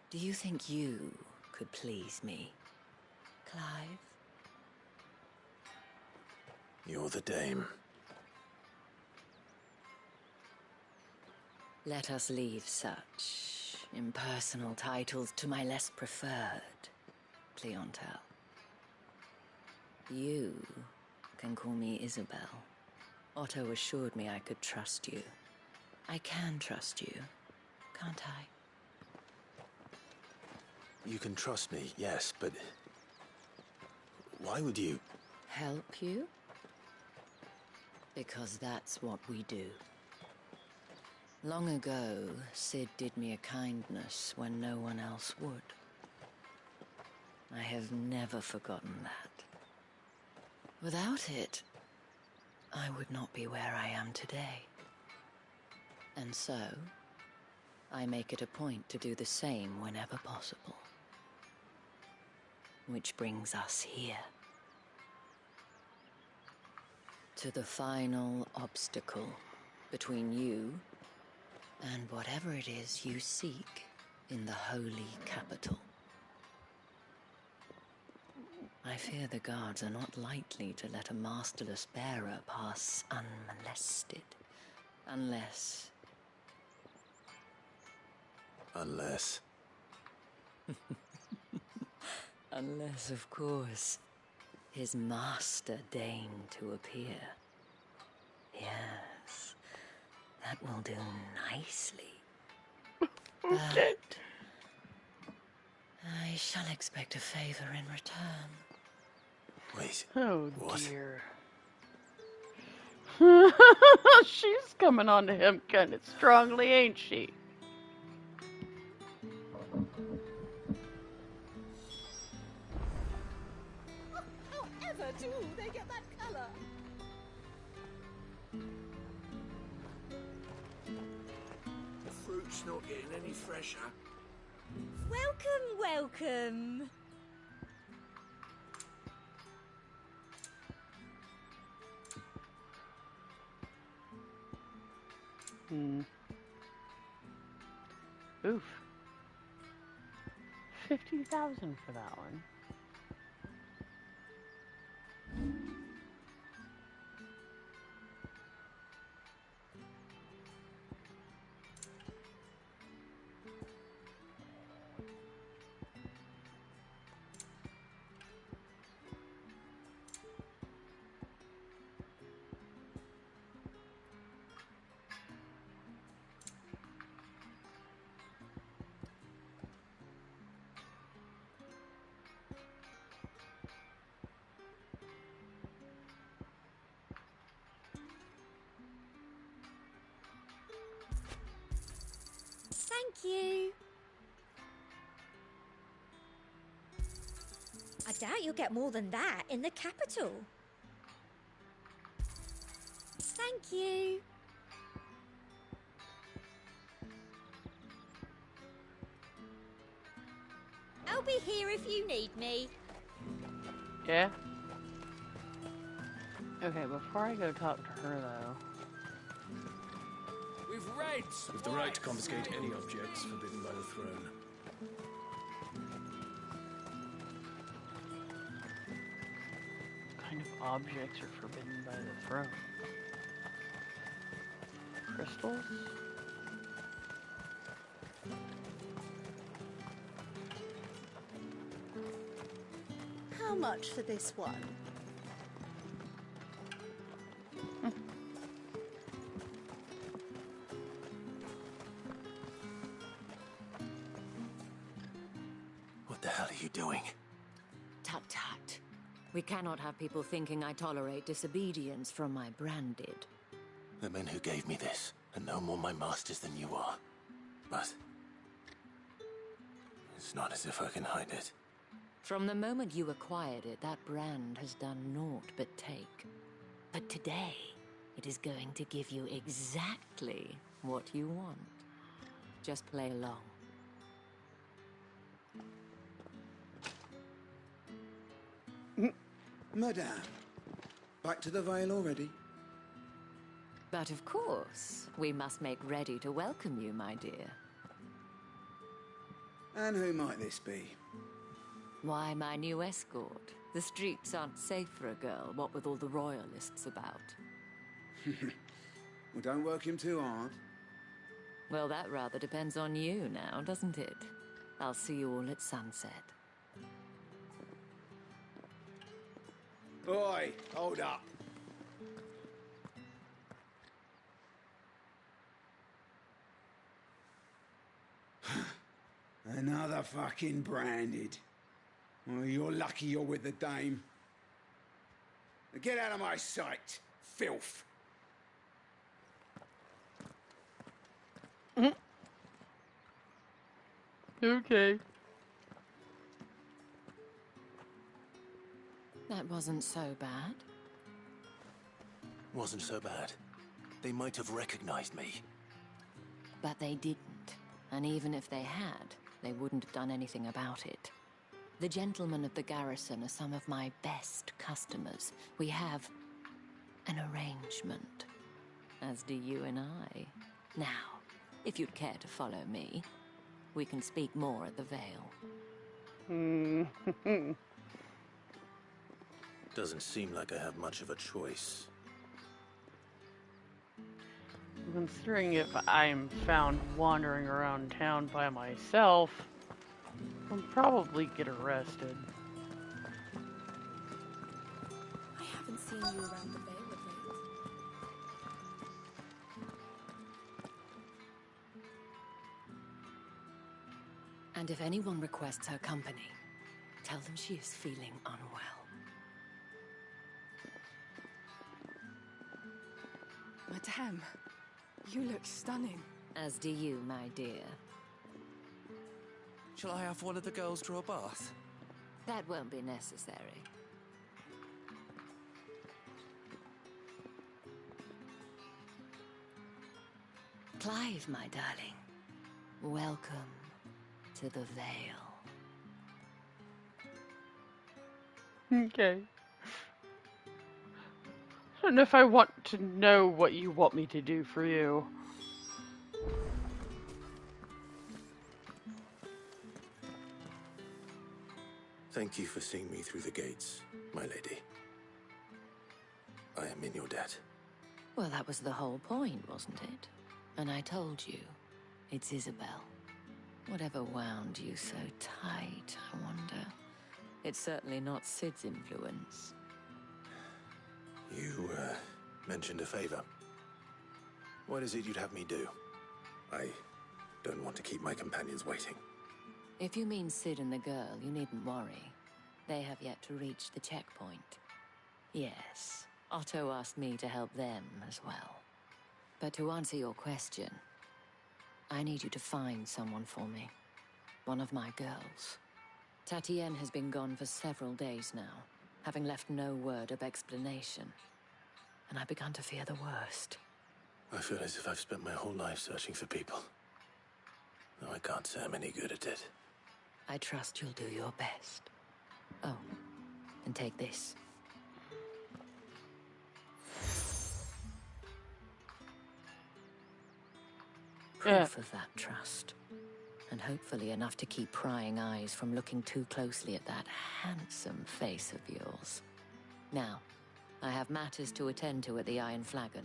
Do you think you could please me, Clive? You're the dame. Let us leave such impersonal titles to my less preferred clientele. You can call me Isabel. Otto assured me I could trust you. I can trust you, can't I? You can trust me, yes, but... why would you... Help you? Because that's what we do. Long ago, Sid did me a kindness when no one else would. I have never forgotten that. Without it, I would not be where I am today. And so, I make it a point to do the same whenever possible. Which brings us here. To the final obstacle between you and whatever it is you seek in the holy capital. I fear the guards are not likely to let a masterless bearer pass unmolested. Unless... Unless... Unless, of course, his master deigned to appear. Yes, that will do nicely. Okay. But I shall expect a favor in return. Wait. Oh, what? dear. She's coming on to him kind of strongly, ain't she? However do they get that colour? The fruit's not getting any fresher. Welcome, welcome. Oof. 50,000 for that one. Thank you. I doubt you'll get more than that in the capital. Thank you. I'll be here if you need me. Yeah? Okay, before I go talk to her, though... We've raids! With the right to confiscate any objects forbidden by the throne. What kind of objects are forbidden by the throne? Crystals? How much for this one? What the hell are you doing? Tut tut. We cannot have people thinking I tolerate disobedience from my branded. The men who gave me this are no more my masters than you are. But... it's not as if I can hide it. From the moment you acquired it, that brand has done naught but take. But today, it is going to give you exactly what you want. Just play along. Madame, back to the Vale already? But of course, we must make ready to welcome you, my dear. And who might this be? Why, my new escort. The streets aren't safe for a girl, what with all the royalists about. Well, don't work him too hard. Well, that rather depends on you now, doesn't it? I'll see you all at sunset. Oi, hold up. Another fucking branded. Well, you're lucky you're with the dame. Now get out of my sight, filth. Okay. That wasn't so bad. Wasn't so bad. They might have recognized me. But they didn't. And even if they had, they wouldn't have done anything about it. The gentlemen of the garrison are some of my best customers. We have an arrangement, as do you and I. Now, if you'd care to follow me, we can speak more at the Vale. Doesn't seem like I have much of a choice. Considering if I'm found wandering around town by myself, I'll probably get arrested. I haven't seen you around the Vale of late. And if anyone requests her company, tell them she is feeling unwell. Madame, you look stunning. As do you, my dear. Shall I have one of the girls draw a bath? That won't be necessary. Clive, my darling. Welcome to the Vale. Okay. I don't know if I want to know what you want me to do for you. Thank you for seeing me through the gates, my lady. I am in your debt. Well, that was the whole point, wasn't it? And I told you, it's Isabel. Whatever wound you so tight, I wonder. It's certainly not Sid's influence. You, mentioned a favor. What is it you'd have me do? I don't want to keep my companions waiting. If you mean Sid and the girl, you needn't worry. They have yet to reach the checkpoint. Yes, Otto asked me to help them as well. But to answer your question, I need you to find someone for me. One of my girls. Tatienne has been gone for several days now, having left no word of explanation. And I've begun to fear the worst. I feel as if I've spent my whole life searching for people. Though I can't say I'm any good at it. I trust you'll do your best. Oh, and take this. Proof of that trust. And hopefully enough to keep prying eyes from looking too closely at that handsome face of yours. Now, I have matters to attend to at the Iron Flagon.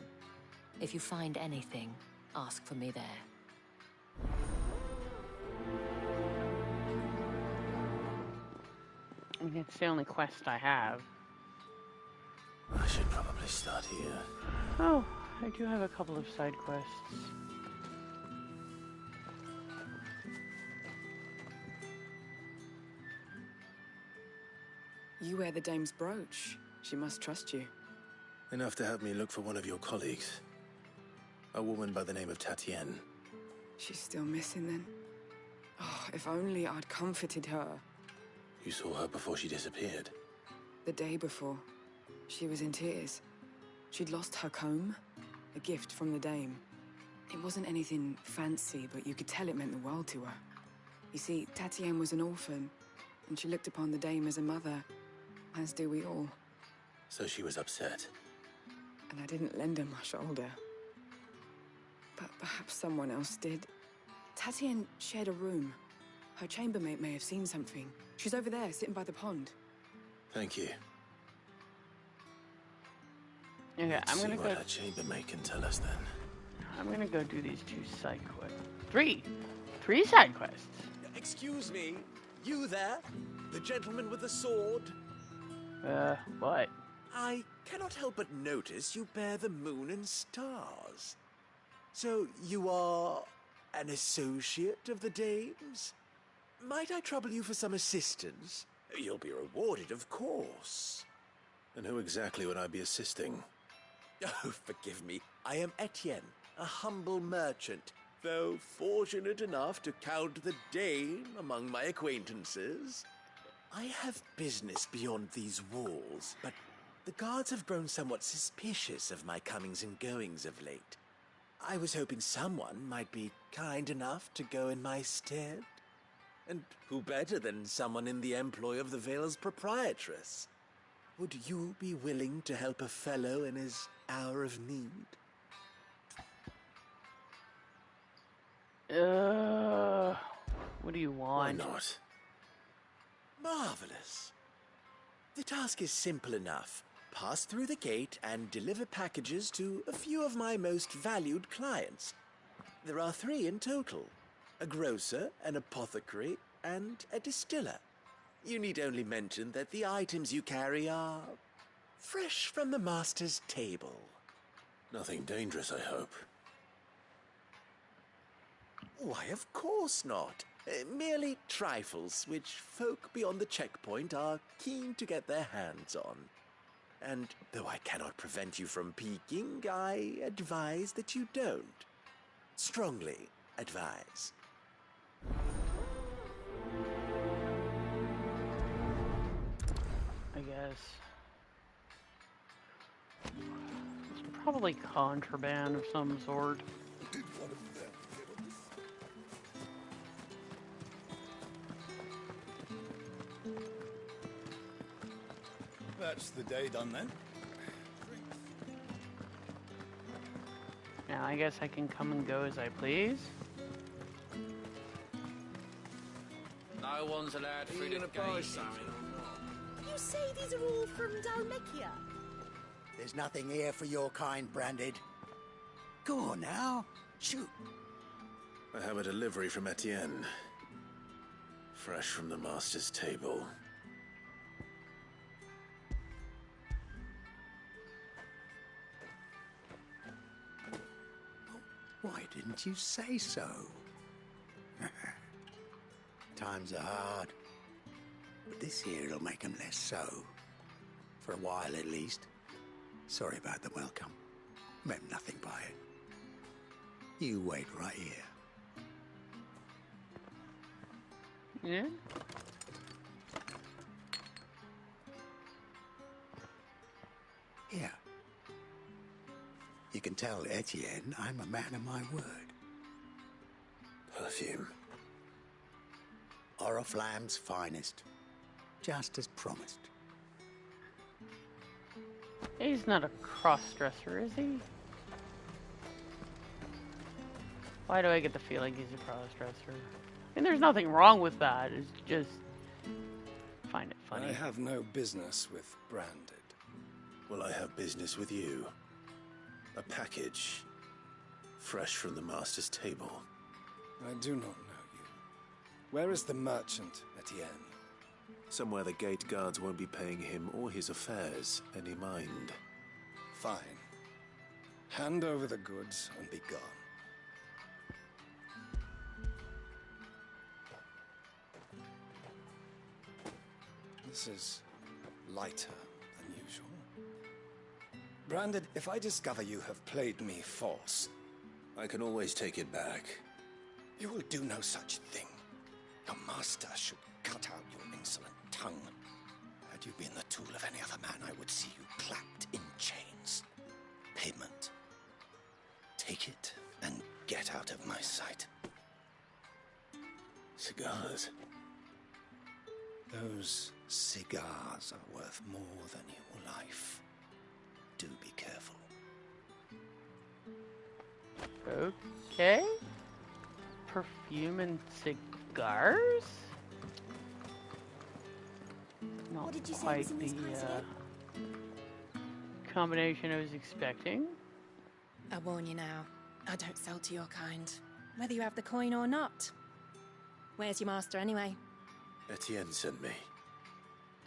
If you find anything, ask for me there. I mean, it's the only quest I have. I should probably start here. Oh, I do have a couple of side quests. You wear the dame's brooch. She must trust you. Enough to help me look for one of your colleagues. A woman by the name of Tatienne. She's still missing then? Oh, if only I'd comforted her. You saw her before she disappeared. The day before. She was in tears. She'd lost her comb, a gift from the dame. It wasn't anything fancy, but you could tell it meant the world to her. You see, Tatienne was an orphan, and she looked upon the dame as a mother, as do we all. So she was upset. And I didn't lend her my shoulder. But perhaps someone else did. Tatienne shared a room. Her chambermaid may have seen something. She's over there, sitting by the pond. Thank you. Okay, Let's I'm gonna see go. what our chambermaid can tell us then. I'm gonna go do these 2 side quests. 3 side quests. Excuse me, you there? The gentleman with the sword? What? I cannot help but notice you bear the moon and stars. So you are an associate of the dames? Might I trouble you for some assistance? You'll be rewarded, of course. And who exactly would I be assisting? Oh, forgive me. I am Etienne, a humble merchant, though fortunate enough to count the dame among my acquaintances. I have business beyond these walls, but the guards have grown somewhat suspicious of my comings and goings of late. I was hoping someone might be kind enough to go in my stead. And who better than someone in the employ of the Vale's proprietress? Would you be willing to help a fellow in his hour of need? What do you want? Why not? Marvelous. The task is simple enough. Pass through the gate and deliver packages to a few of my most valued clients. There are 3 in total: a grocer, an apothecary, and a distiller. You need only mention that the items you carry are fresh from the master's table. Nothing dangerous, I hope. Why, of course not. Merely trifles which folk beyond the checkpoint are keen to get their hands on. And though I cannot prevent you from peeking, I advise that you don't. Strongly advise. I guess. It's probably contraband of some sort. That's the day done then. Now I guess I can come and go as I please. No one's allowed through the gate. You say these are all from Dalmekia? There's nothing here for your kind, Branded. Go on now, shoot. I have a delivery from Etienne. Fresh from the master's table. Why didn't you say so? Times are hard. But this here'll make 'em less so. For a while, at least. Sorry about the welcome. Meant nothing by it. You wait right here. Yeah? Here. You can tell Etienne I'm a man of my word. Perfume. Oriflamme's finest. Just as promised. He's not a cross-dresser, is he? Why do I get the feeling he's a cross-dresser? And there's nothing wrong with that. It's just... find it funny. I have no business with Branded. Well, I have business with you. A package. Fresh from the master's table. I do not know you. Where is the merchant, Etienne? Somewhere the gate guards won't be paying him or his affairs any mind. Fine. Hand over the goods and be gone. This is lighter than usual. Branded, if I discover you have played me false... I can always take it back. You will do no such thing. Your master should cut out your insolent tongue. Had you been the tool of any other man, I would see you clapped in chains. Payment. Take it and get out of my sight. Cigars. Those cigars are worth more than your life. Do be careful. Okay. Perfume and cigars? Not What did you say quite was in these the pies again? combination I was expecting. I warn you now, I don't sell to your kind, whether you have the coin or not. Where's your master, anyway? Etienne sent me.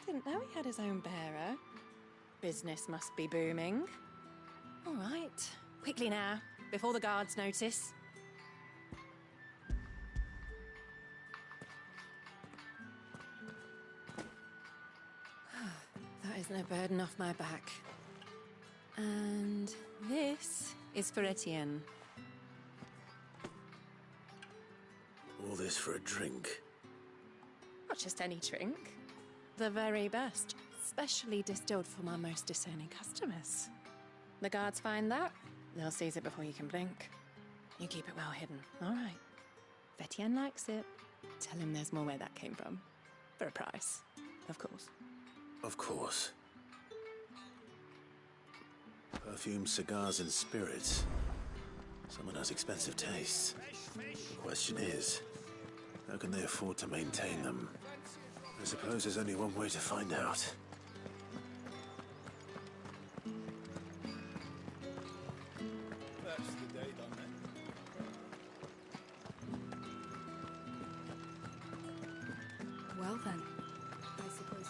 Didn't know he had his own bearer. Business must be booming. All right, quickly now, before the guards notice. That is no burden off my back. And this is for Etienne. All this for a drink. Not just any drink. The very best, specially distilled for my most discerning customers. The guards find that, they'll seize it before you can blink. You keep it well hidden, all right. If Etienne likes it, tell him there's more where that came from. For a price, of course. Of course. Perfume, cigars, and spirits. Someone has expensive tastes. The question is, how can they afford to maintain them? I suppose there's only one way to find out. That's the day done then. Well then, I suppose.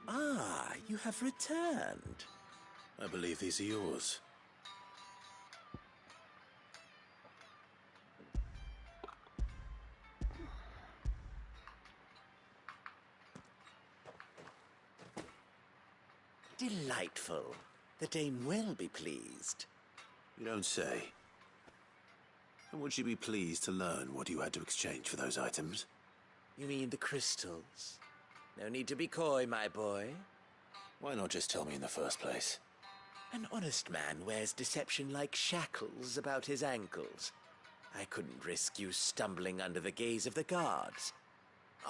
Ah, you have returned. I believe these are yours. Delightful. The Dame will be pleased. You don't say. And would she be pleased to learn what you had to exchange for those items? You mean the crystals? No need to be coy, my boy. Why not just tell me in the first place? An honest man wears deception like shackles about his ankles. I couldn't risk you stumbling under the gaze of the guards.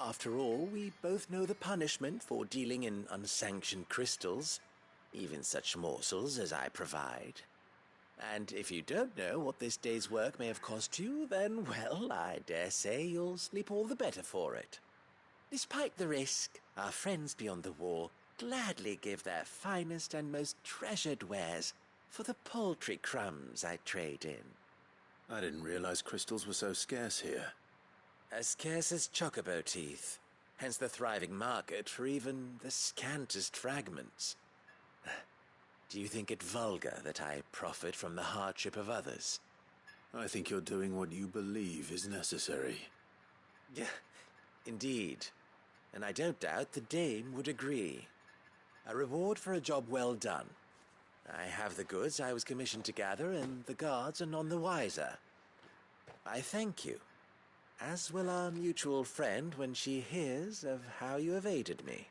After all, we both know the punishment for dealing in unsanctioned crystals, even such morsels as I provide. And if you don't know what this day's work may have cost you, then, well, I dare say you'll sleep all the better for it. Despite the risk, our friends beyond the wall gladly give their finest and most treasured wares for the paltry crumbs I trade in. I didn't realize crystals were so scarce here. As scarce as chocobo teeth, hence the thriving market for even the scantest fragments. Do you think it vulgar that I profit from the hardship of others? I think you're doing what you believe is necessary. Yeah, indeed. And I don't doubt the Dame would agree. A reward for a job well done. I have the goods I was commissioned to gather, and the guards are none the wiser. I thank you, as will our mutual friend when she hears of how you have aided me.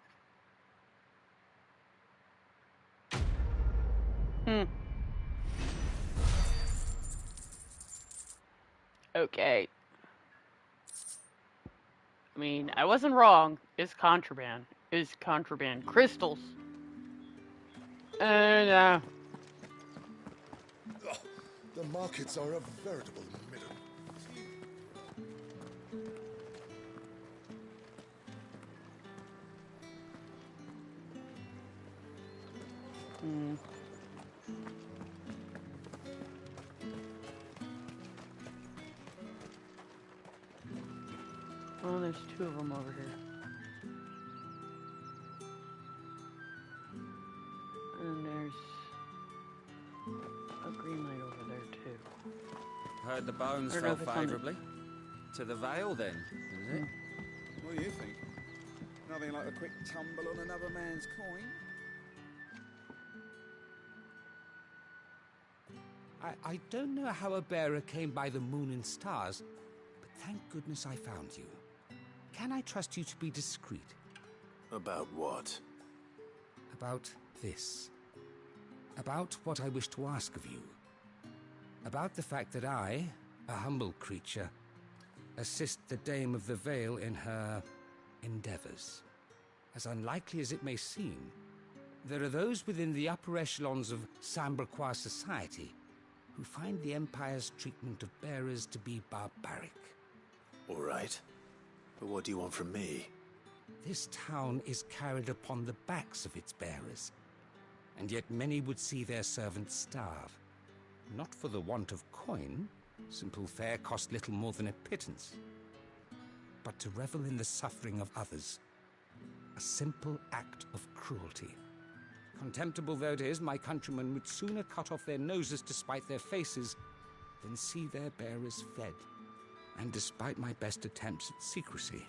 Okay. I mean, I wasn't wrong. It's contraband. It's contraband. Crystals. And, The markets are a veritable middle. Well, there's two of them over here. And there's a green light over there, too. Heard the bones Don't know fell if it's on the- favourably. To the Vale, then, is it? What do you think? Nothing like a quick tumble on another man's coin? I don't know how a bearer came by the moon and stars, but thank goodness I found you. Can I trust you to be discreet? About what? About this. About what I wish to ask of you. About the fact that I, a humble creature, assist the Dame of the Vale in her endeavors. As unlikely as it may seem, there are those within the upper echelons of Samberquois society who find the Empire's treatment of bearers to be barbaric. All right. But what do you want from me? This town is carried upon the backs of its bearers, and yet many would see their servants starve. Not for the want of coin, simple fare cost little more than a pittance, but to revel in the suffering of others, a simple act of cruelty. Contemptible though it is, my countrymen would sooner cut off their noses to spite their faces than see their bearers fed. And despite my best attempts at secrecy,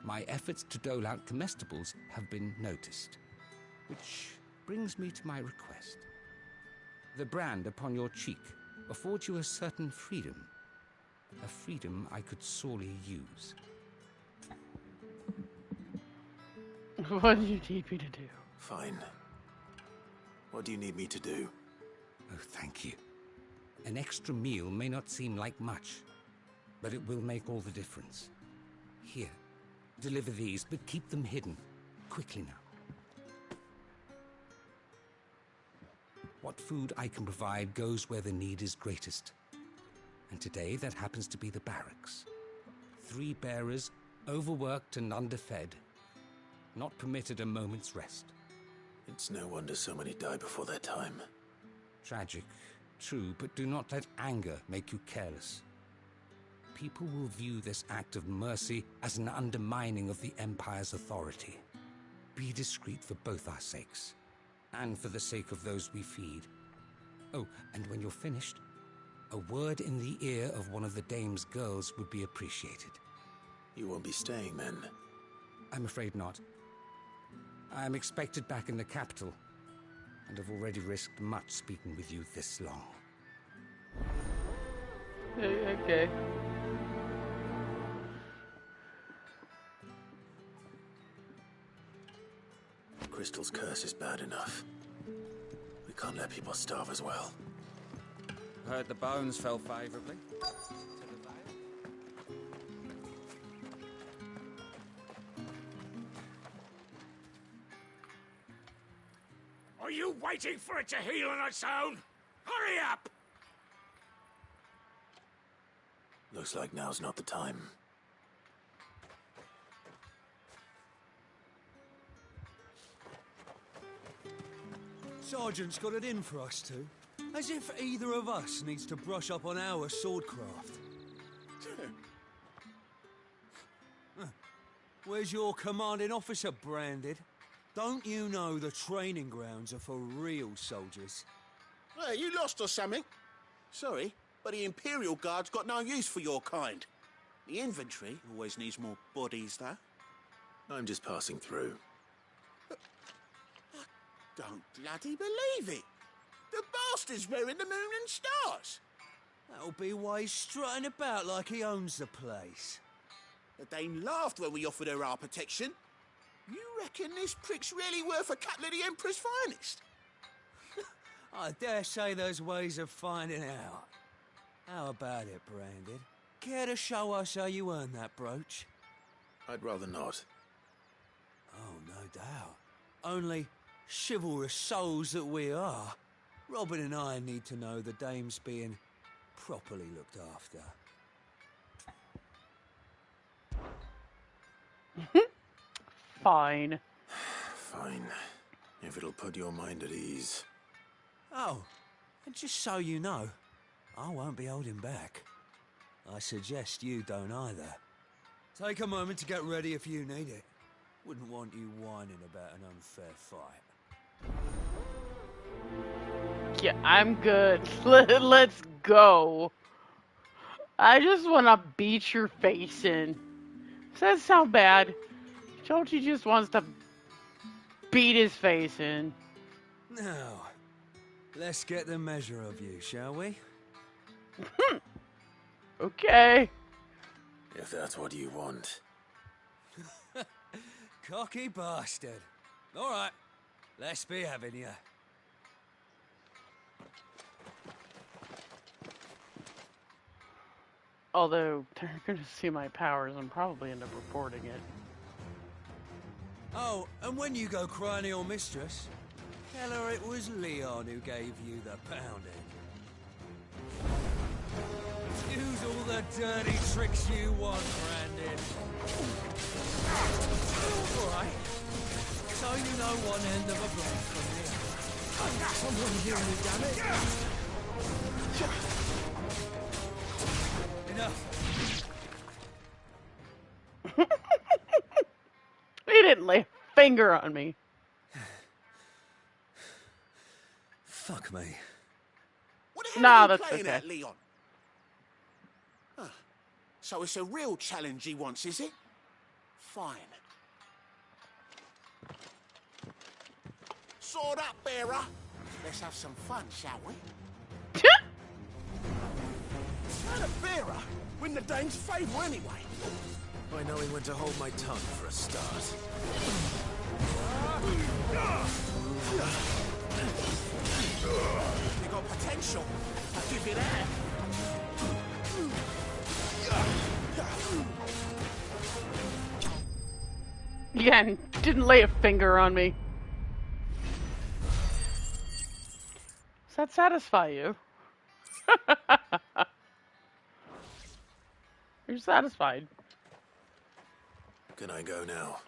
my efforts to dole out comestibles have been noticed. Which brings me to my request. The brand upon your cheek affords you a certain freedom. A freedom I could sorely use. What do you need me to do? Fine. What do you need me to do? Oh, thank you. An extra meal may not seem like much, but it will make all the difference. Here, deliver these, but keep them hidden. Quickly now. What food I can provide goes where the need is greatest. And today that happens to be the barracks. 3 bearers, overworked and underfed, not permitted a moment's rest. It's no wonder so many die before their time. Tragic, true, but do not let anger make you careless. People will view this act of mercy as an undermining of the Empire's authority. Be discreet for both our sakes, and for the sake of those we feed. Oh, and when you're finished, a word in the ear of one of the dame's girls would be appreciated. You won't be staying then? I'm afraid not. I am expected back in the capital, and have already risked much speaking with you this long. Okay. Crystal's curse is bad enough. We can't let people starve as well. Heard the bones fell favourably. Are you waiting for it to heal on its own? Hurry up! Looks like now's not the time. Sergeant's got it in for us two. As if either of us needs to brush up on our swordcraft. Where's your commanding officer branded? Don't you know the training grounds are for real soldiers? Hey, you lost or something? Sorry, but the Imperial Guard's got no use for your kind. The infantry always needs more bodies, though. I'm just passing through. I don't bloody believe it. The bastard's wearing the moon and stars. That'll be why he's strutting about like he owns the place. The Dane laughed when we offered her our protection. You reckon this prick's really worth a couple of the Emperor's finest? I dare say there's ways of finding out. How about it, Branded? Care to show us how you earned that brooch? I'd rather not. Oh, no doubt. Only chivalrous souls that we are, Robin and I need to know the dame's being properly looked after. Fine. Fine. If it'll put your mind at ease. Oh, and just so you know, I won't be holding back. I suggest you don't either. Take a moment to get ready if you need it. Wouldn't want you whining about an unfair fight. Yeah, I'm good. Let's go. I just want to beat your face in. Does that sound bad? Jolty just wants to beat his face in. Now, let's get the measure of you, shall we? Okay. If that's what you want. Cocky bastard. All right, let's be having you. Although, they're going to see my powers and probably end up reporting it. Oh, and when you go crying to your mistress, tell her it was Leon who gave you the pounding. Use all the dirty tricks you want, Brandon. All right. So you know one end of a block from the other. Someone hear me, damn it! Enough. He didn't lay a finger on me. Fuck me. What the hell Nah, are you that's playing okay. at, Leon? Huh. So it's a real challenge he wants, is it? Fine. Sword up, bearer. Let's have some fun, shall we? Not a bearer. Win the Dane's favour anyway. I know when to hold my tongue for a start. You got potential. I'll give you that. Again, didn't lay a finger on me. Does that satisfy you? You're satisfied. Can I go now?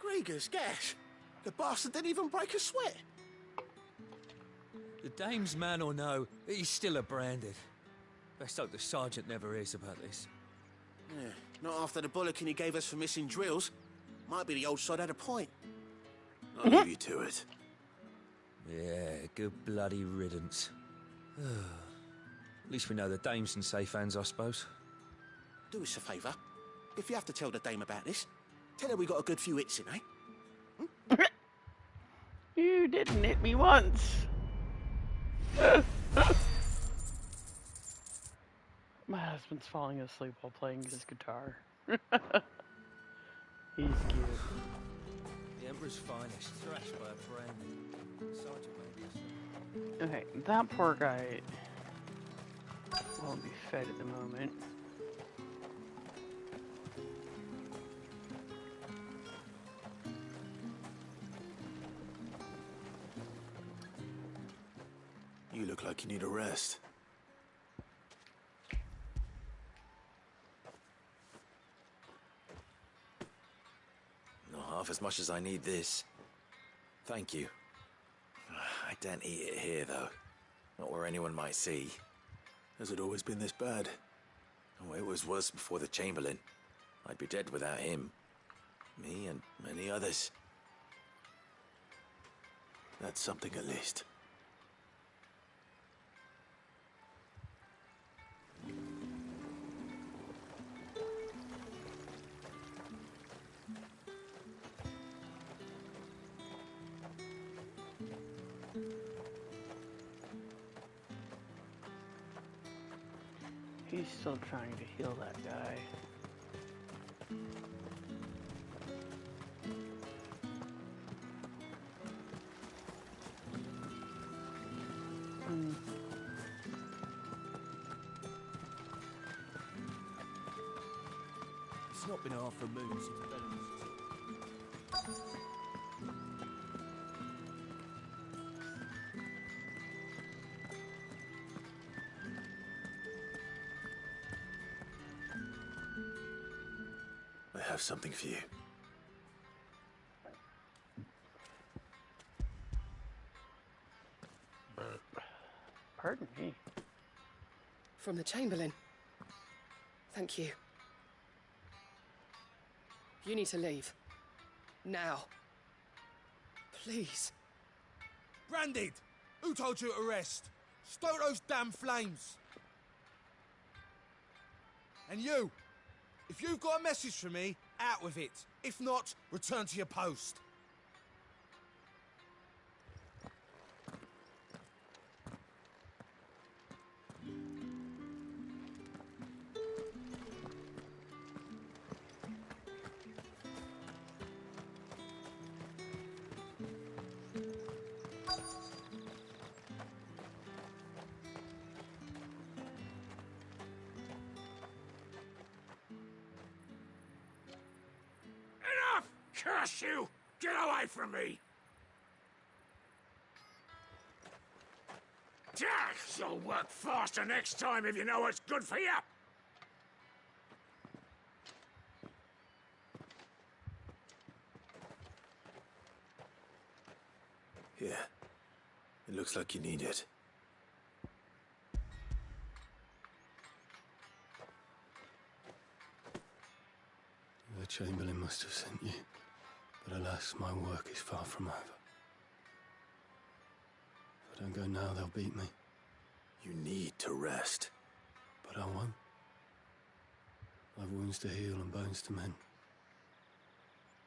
Grieger's gas. The bastard didn't even break a sweat. The dame's man or no, he's still a branded. Best hope the sergeant never hears about this. Yeah, not after the bollocking he gave us for missing drills. Might be the old sod had a point. I'll leave you to it. Yeah, good bloody riddance. At least we know the dame's in safe hands, I suppose. Do us a favour. If you have to tell the dame about this, tell her we got a good few hits in, eh? You didn't hit me once. My husband's falling asleep while playing his guitar. He's cute. The Emperor's finest, thrashed by a branded. Sergeant maybe. Okay, that poor guy won't be fed at the moment. You look like you need a rest. Not half as much as I need this. Thank you. I don't eat it here, though. Not where anyone might see. Has it always been this bad? Oh, it was worse before the Chamberlain. I'd be dead without him. Me and many others. That's something at least. He's still trying to heal that guy. It's not been half a moon since Bellamy. I have something for you. Pardon me. From the Chamberlain. Thank you. You need to leave. Now. Please. Branded! Who told you to rest? Stoke those damn flames! And you! If you've got a message for me, out with it. If not, return to your post. Enough! Curse you! Get away from me! You'll work faster next time if you know what's good for you! Here. It looks like you need it. The Chamberlain must have sent you, but alas, my work is far from over. If I don't go now, they'll beat me. You need to rest. But I won't. I've wounds to heal and bones to mend.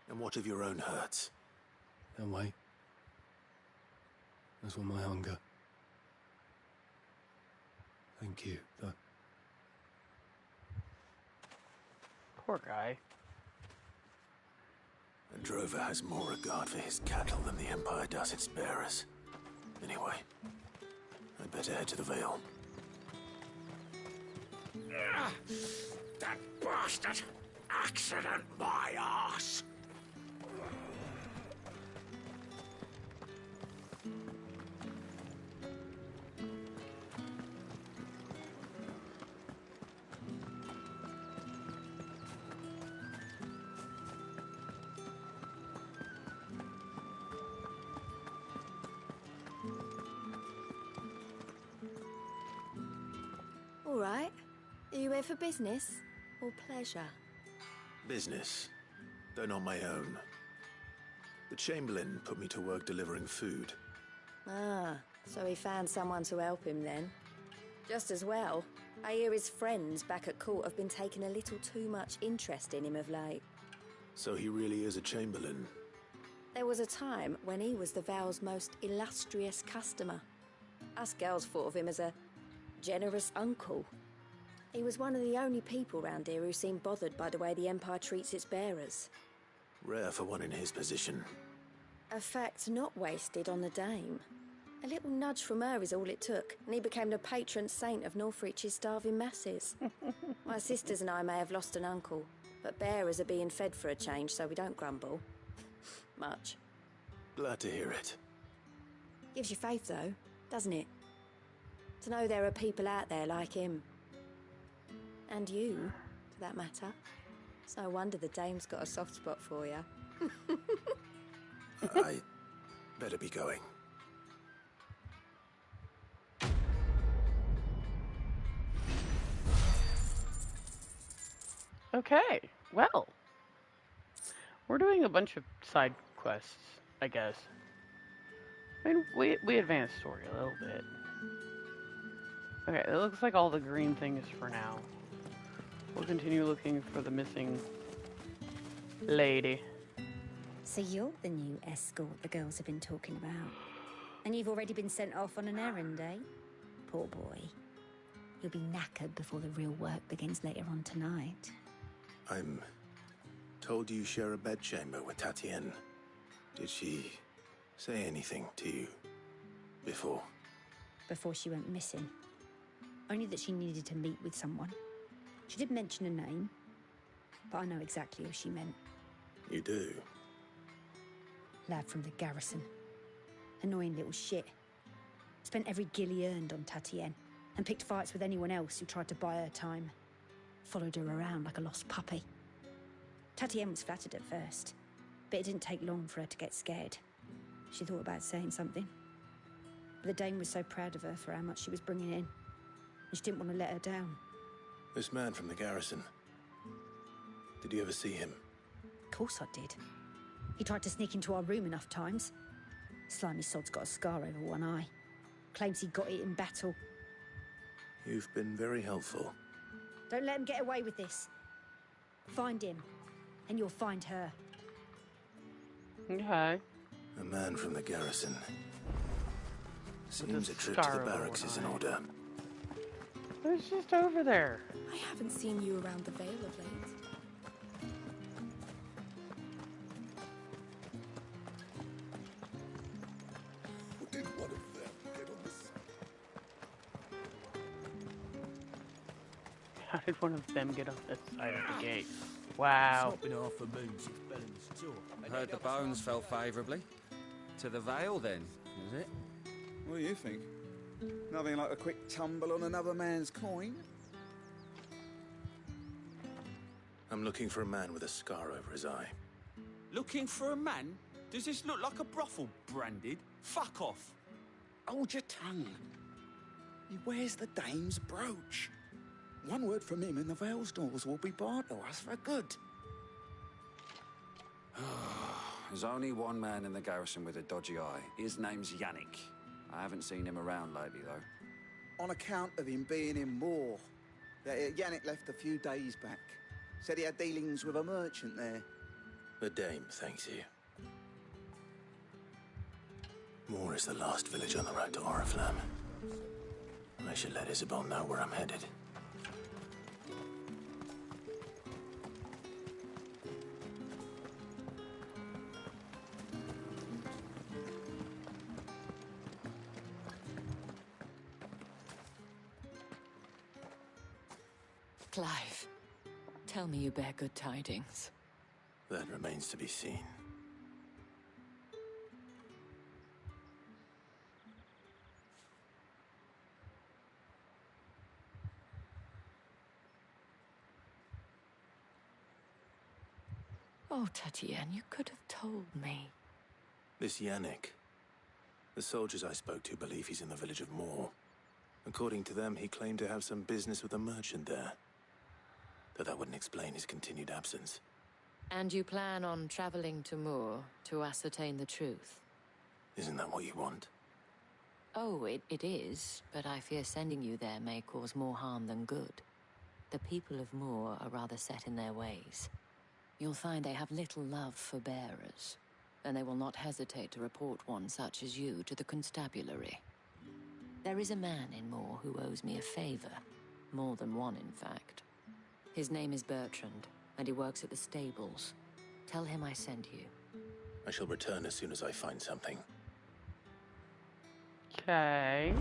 And what of your own hurts? They'll wait. As will my hunger. Thank you, though. Poor guy. A drover has more regard for his cattle than the Empire does its bearers. Anyway, I'd better head to the Vale. That bastard! Accident, my arse! All right. Are you here for business or pleasure? Business, though not my own. The Chamberlain put me to work delivering food. Ah, so he found someone to help him then. Just as well. I hear his friends back at court have been taking a little too much interest in him of late. So he really is a Chamberlain. There was a time when he was the Vale's most illustrious customer. Us girls thought of him as a generous uncle. He was one of the only people round here who seemed bothered by the way the Empire treats its bearers. Rare for one in his position. A fact not wasted on the dame. A little nudge from her is all it took, and he became the patron saint of Northreach's starving masses. My sisters and I may have lost an uncle, but bearers are being fed for a change, so we don't grumble. Much. Glad to hear it. Gives you faith, though, doesn't it? To know there are people out there like him. And you, for that matter. It's no wonder the dame's got a soft spot for you. I better be going. Okay, well. We're doing a bunch of side quests, I guess. I mean, we advanced the story a little bit. Okay, it looks like all the green things for now. We'll continue looking for the missing lady. So you're the new escort the girls have been talking about. And you've already been sent off on an errand, eh? Poor boy. You'll be knackered before the real work begins later on tonight. I'm told you share a bedchamber with Tatienne. Did she say anything to you before? Before she went missing. Only that she needed to meet with someone. She did mention a name, but I know exactly who she meant. You do? Lad from the garrison. Annoying little shit. Spent every guil he earned on Tatienne, and picked fights with anyone else who tried to buy her time. Followed her around like a lost puppy. Tatienne was flattered at first, but it didn't take long for her to get scared. She thought about saying something. But the dame was so proud of her for how much she was bringing in, and she didn't want to let her down. This man from the garrison. Did you ever see him? Of course I did. He tried to sneak into our room enough times. Slimy sod's got a scar over one eye. Claims he got it in battle. You've been very helpful. Don't let him get away with this. Find him, and you'll find her. Okay. A man from the garrison. With Seems a a trip to scar the over barracks one is in eye. order. It's just over there. I haven't seen you around the Vale of late. Did one of them get on this? How did one of them get on this side of the gate? Wow. It's not been half a moon since Bellen's tour. Heard the bones fell favourably. To the Vale, then, is it? What do you think? Nothing like a quick tumble on another man's coin? I'm looking for a man with a scar over his eye. Looking for a man? Does this look like a brothel, Branded? Fuck off. Hold your tongue. He wears the dame's brooch. One word from him and the Vale's doors will be barred to us for good. There's only one man in the garrison with a dodgy eye. His name's Yannick. I haven't seen him around lately, though. On account of him being in Moor. Yannick left a few days back. Said he had dealings with a merchant there. The dame thanks you. Moor is the last village on the road to Oriflamme. I should let Isabel know where I'm headed. Clive, tell me you bear good tidings. That remains to be seen. Oh, Tatienne, you could have told me. This Yannick. The soldiers I spoke to believe he's in the village of Moor. According to them, he claimed to have some business with a merchant there. Though that wouldn't explain his continued absence. And you plan on traveling to Moor to ascertain the truth? Isn't that what you want? Oh, it is, but I fear sending you there may cause more harm than good. The people of Moor are rather set in their ways. You'll find they have little love for bearers, and they will not hesitate to report one such as you to the constabulary. There is a man in Moor who owes me a favor. More than one, in fact. His name is Bertrand, and he works at the stables. Tell him I sent you. I shall return as soon as I find something. Okay.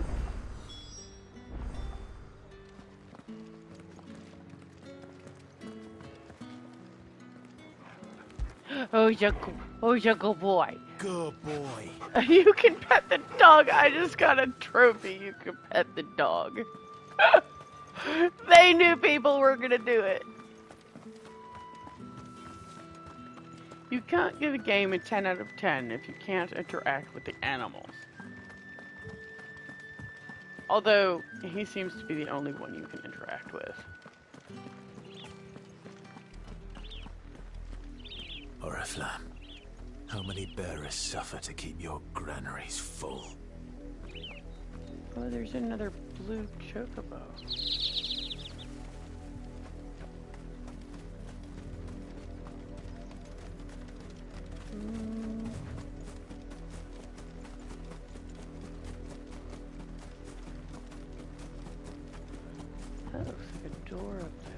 Oh, you're good boy. Good boy. You can pet the dog. I just got a trophy. You can pet the dog. They knew people were gonna do it. You can't give a game a 10 out of 10 if you can't interact with the animals. Although, he seems to be the only one you can interact with. Oriflamme, how many bearers suffer to keep your granaries full? Oh, there's another blue chocobo. That looks like a door up there.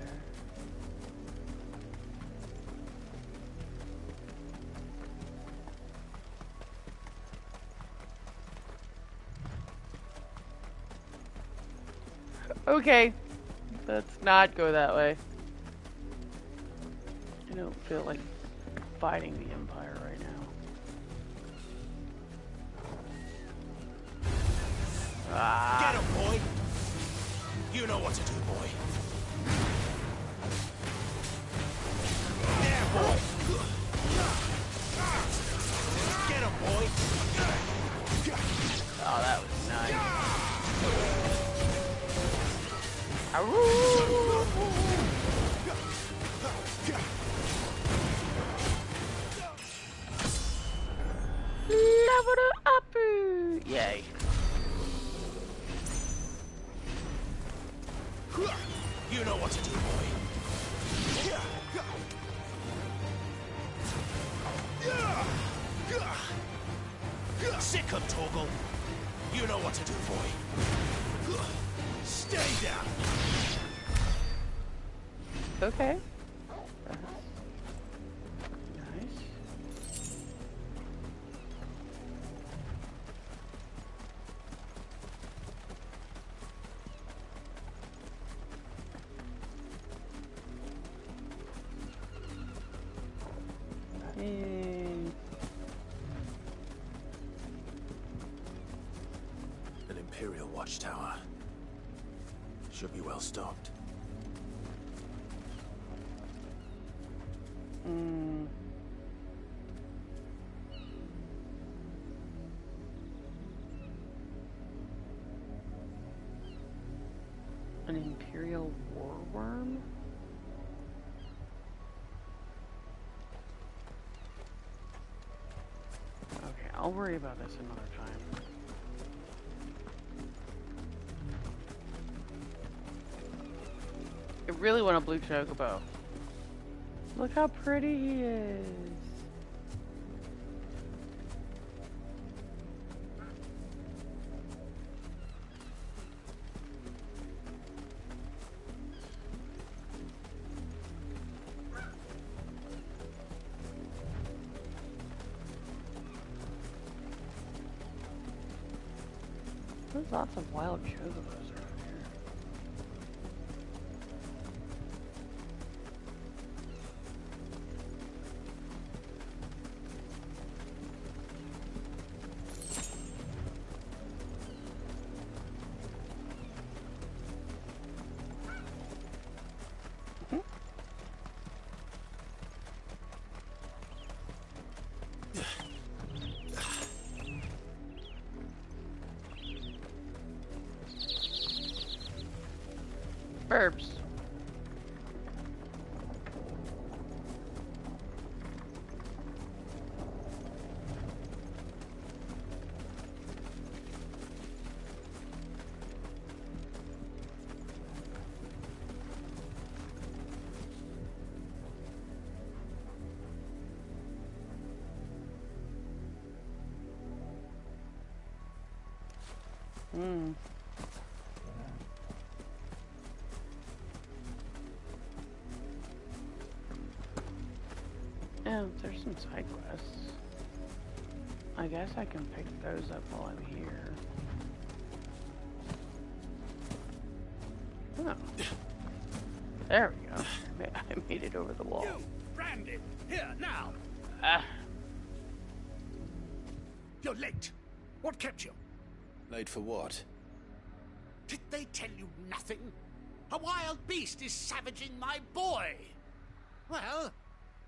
Okay, let's not go that way. I don't feel like fighting the Empire right now. Get him, boy! You know what to do, boy. There, boy! Get him, boy! Oh, that was nice. Level up! Yay. You know what to do, boy. Sick him, Torgal. You know what to do, boy. Stay down. Okay. An Imperial watchtower. Should be well stocked. An Imperial war worm? Okay, I'll worry about this another time. I really want a blue chocobo. Look how pretty he is. There's lots of wild chocobos around here. Burbs. Hmm. Yeah, there's some side quests. I guess I can pick those up while I'm here. Oh. There we go. I made it over the wall. You, Brandon! Here, now! Ah. You're late. What kept you? Late for what? Did they tell you nothing? A wild beast is savaging my boy! Well,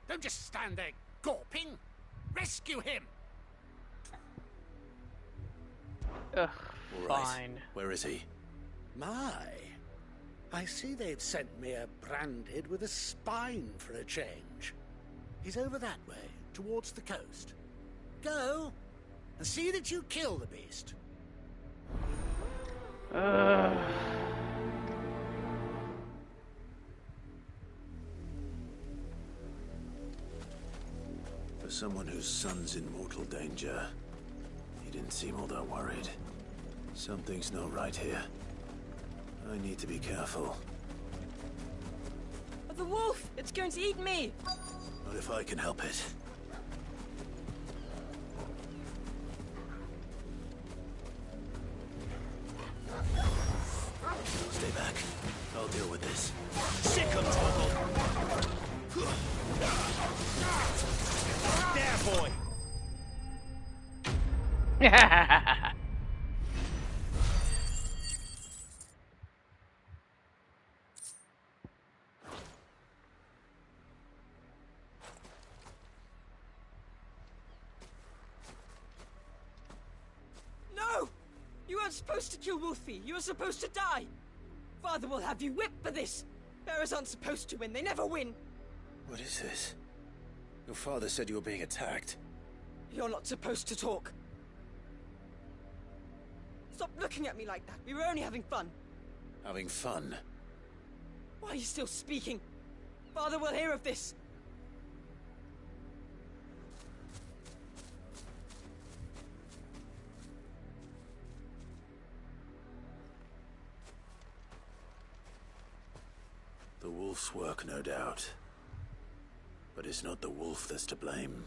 don't just stand there gawping. Rescue him! Ugh, All right. fine. Where is he? My, I see they've sent me a branded with a spine for a change. He's over that way, towards the coast. Go, and see that you kill the beast. For someone whose son's in mortal danger, he didn't seem all that worried. Something's not right here. I need to be careful. The wolf! It's going to eat me! Not if I can help it. Stay back. I'll deal with this. Sick of trouble! There, boy! No! You weren't supposed to kill Wolfie. You were supposed to die. Father will have you whipped for this. Bearers aren't supposed to win. They never win. What is this? Your father said you were being attacked. You're not supposed to talk. Stop looking at me like that. We were only having fun. Having fun? Why are you still speaking? Father will hear of this. The wolf's work, no doubt. But it's not the wolf that's to blame.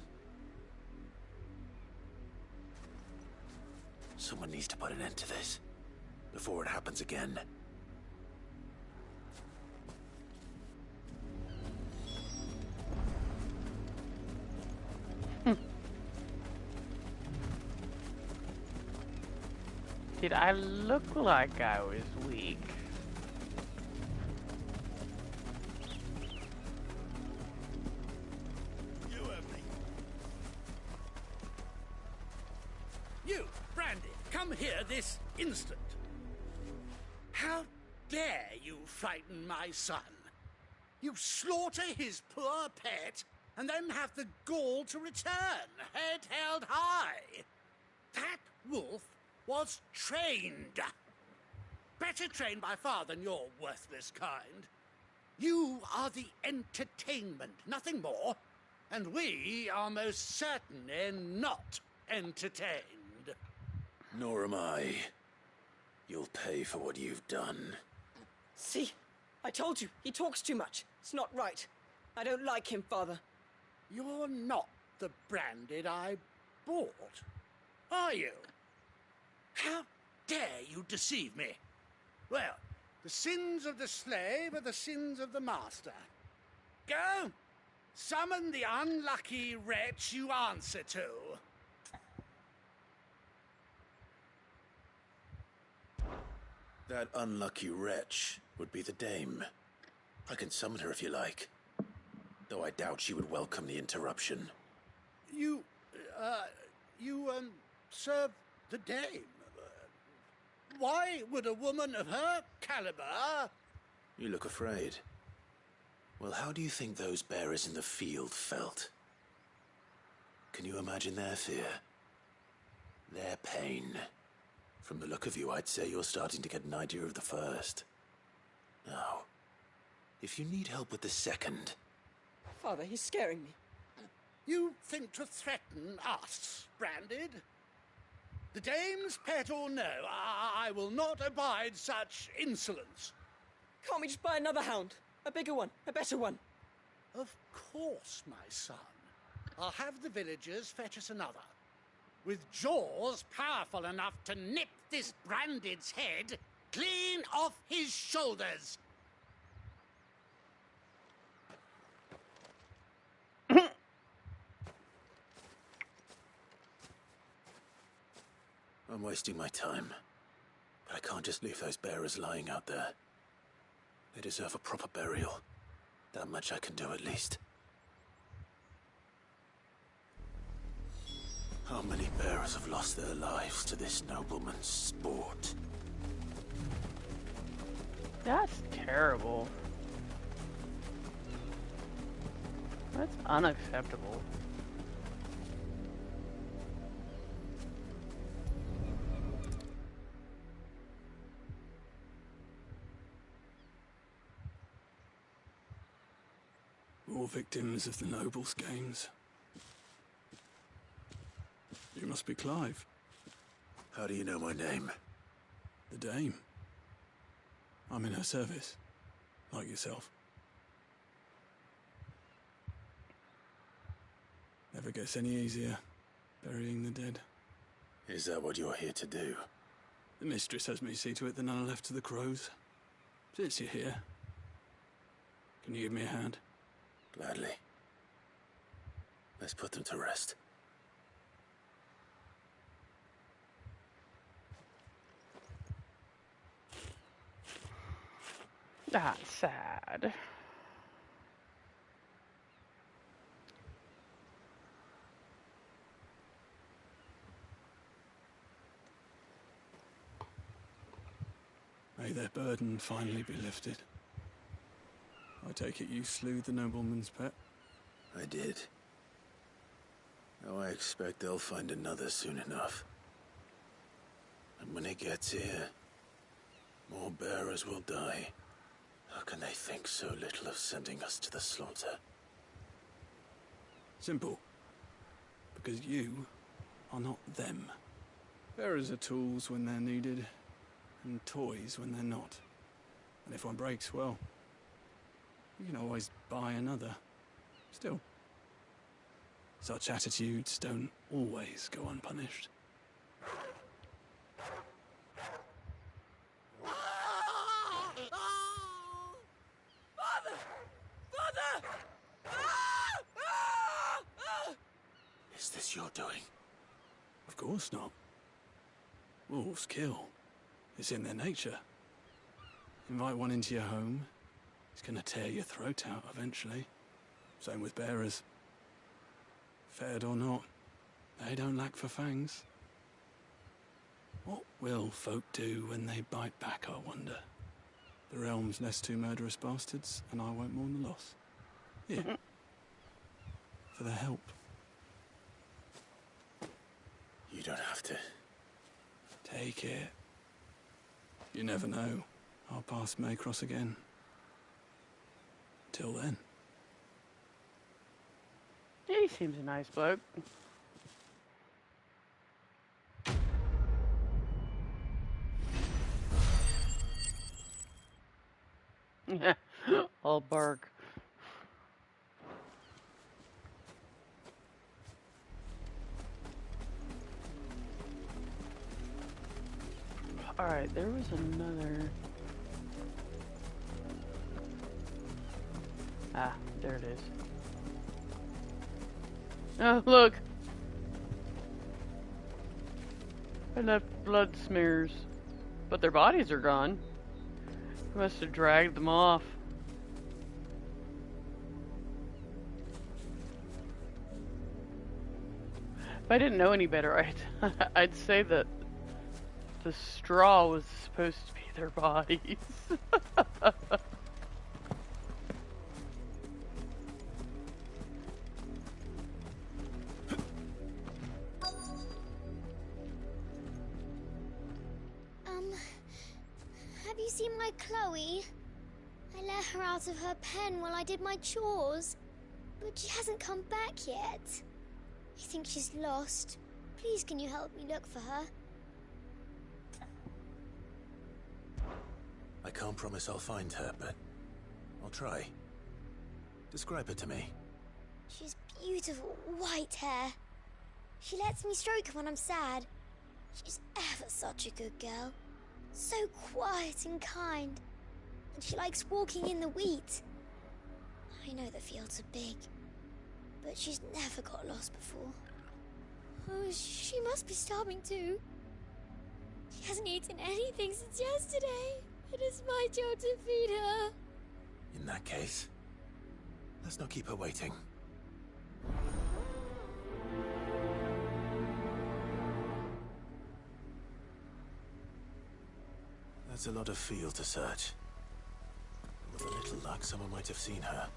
Someone needs to put an end to this, before it happens again. Did I look like I was weak? You, Brandy, come here this instant. How dare you frighten my son? You slaughter his poor pet, and then have the gall to return, head held high. That wolf was trained. Better trained by far than your worthless kind. You are the entertainment, nothing more. And we are most certainly not entertained. Nor am I. You'll pay for what you've done. See? I told you, he talks too much. It's not right. I don't like him, Father. You're not the Branded I bought, are you? How dare you deceive me? Well, the sins of the slave are the sins of the master. Go! Summon the unlucky wretch you answer to. That unlucky wretch would be the dame. I can summon her if you like. Though I doubt she would welcome the interruption. You serve the dame. Why would a woman of her caliber... You look afraid. Well, how do you think those bearers in the field felt? Can you imagine their fear? Their pain? From the look of you, I'd say you're starting to get an idea of the first. Now, if you need help with the second... Father, he's scaring me. You think to threaten us, Branded? The dame's pet or no, I will not abide such insolence. Can't we just buy another hound? A bigger one, a better one. Of course, my son. I'll have the villagers fetch us another. With jaws powerful enough to nip this Branded's head clean off his shoulders. I'm wasting my time. But I can't just leave those bearers lying out there. They deserve a proper burial. That much I can do at least. How many bearers have lost their lives to this nobleman's sport? That's terrible. That's unacceptable. More victims of the nobles' games. You must be Clive. How do you know my name? The Dame. I'm in her service, like yourself. Never gets any easier, burying the dead. Is that what you're here to do? The mistress has me see to it that none are left to the crows. Since you're here, can you give me a hand? Gladly. Let's put them to rest. That's sad. May their burden finally be lifted. I take it you slew the nobleman's pet? I did. Now I expect they'll find another soon enough. And when it gets here, more bearers will die. How can they think so little of sending us to the slaughter? Simple. Because you are not them. Bearers are tools when they're needed, and toys when they're not. And if one breaks, well, you can always buy another. Still, such attitudes don't always go unpunished. Is this your doing? Of course not. Wolves kill. It's in their nature. Invite one into your home, it's gonna tear your throat out eventually. Same with bearers. Fed or not, they don't lack for fangs. What will folk do when they bite back, I wonder? The realm's less two murderous bastards, and I won't mourn the loss. Here. For the help. You don't have to. Take it. You never know. Our paths may cross again. Till then. Yeah, he seems a nice bloke. All bark. Alright, there was another... Ah, there it is. Oh, look! I left blood smears. But their bodies are gone. I must have dragged them off. If I didn't know any better, I'd say that the straw was supposed to be their bodies. Have you seen my Chloe? I let her out of her pen while I did my chores, but she hasn't come back yet. I think she's lost. Please, can you help me look for her? I can't promise I'll find her, but I'll try. Describe her to me. She's beautiful white hair. She lets me stroke her when I'm sad. She's ever such a good girl. So quiet and kind. And she likes walking in the wheat. I know the fields are big, but she's never got lost before. Oh, she must be starving too. She hasn't eaten anything since yesterday. It is my job to feed her. In that case, let's not keep her waiting. That's a lot of field to search. With a little luck, someone might have seen her.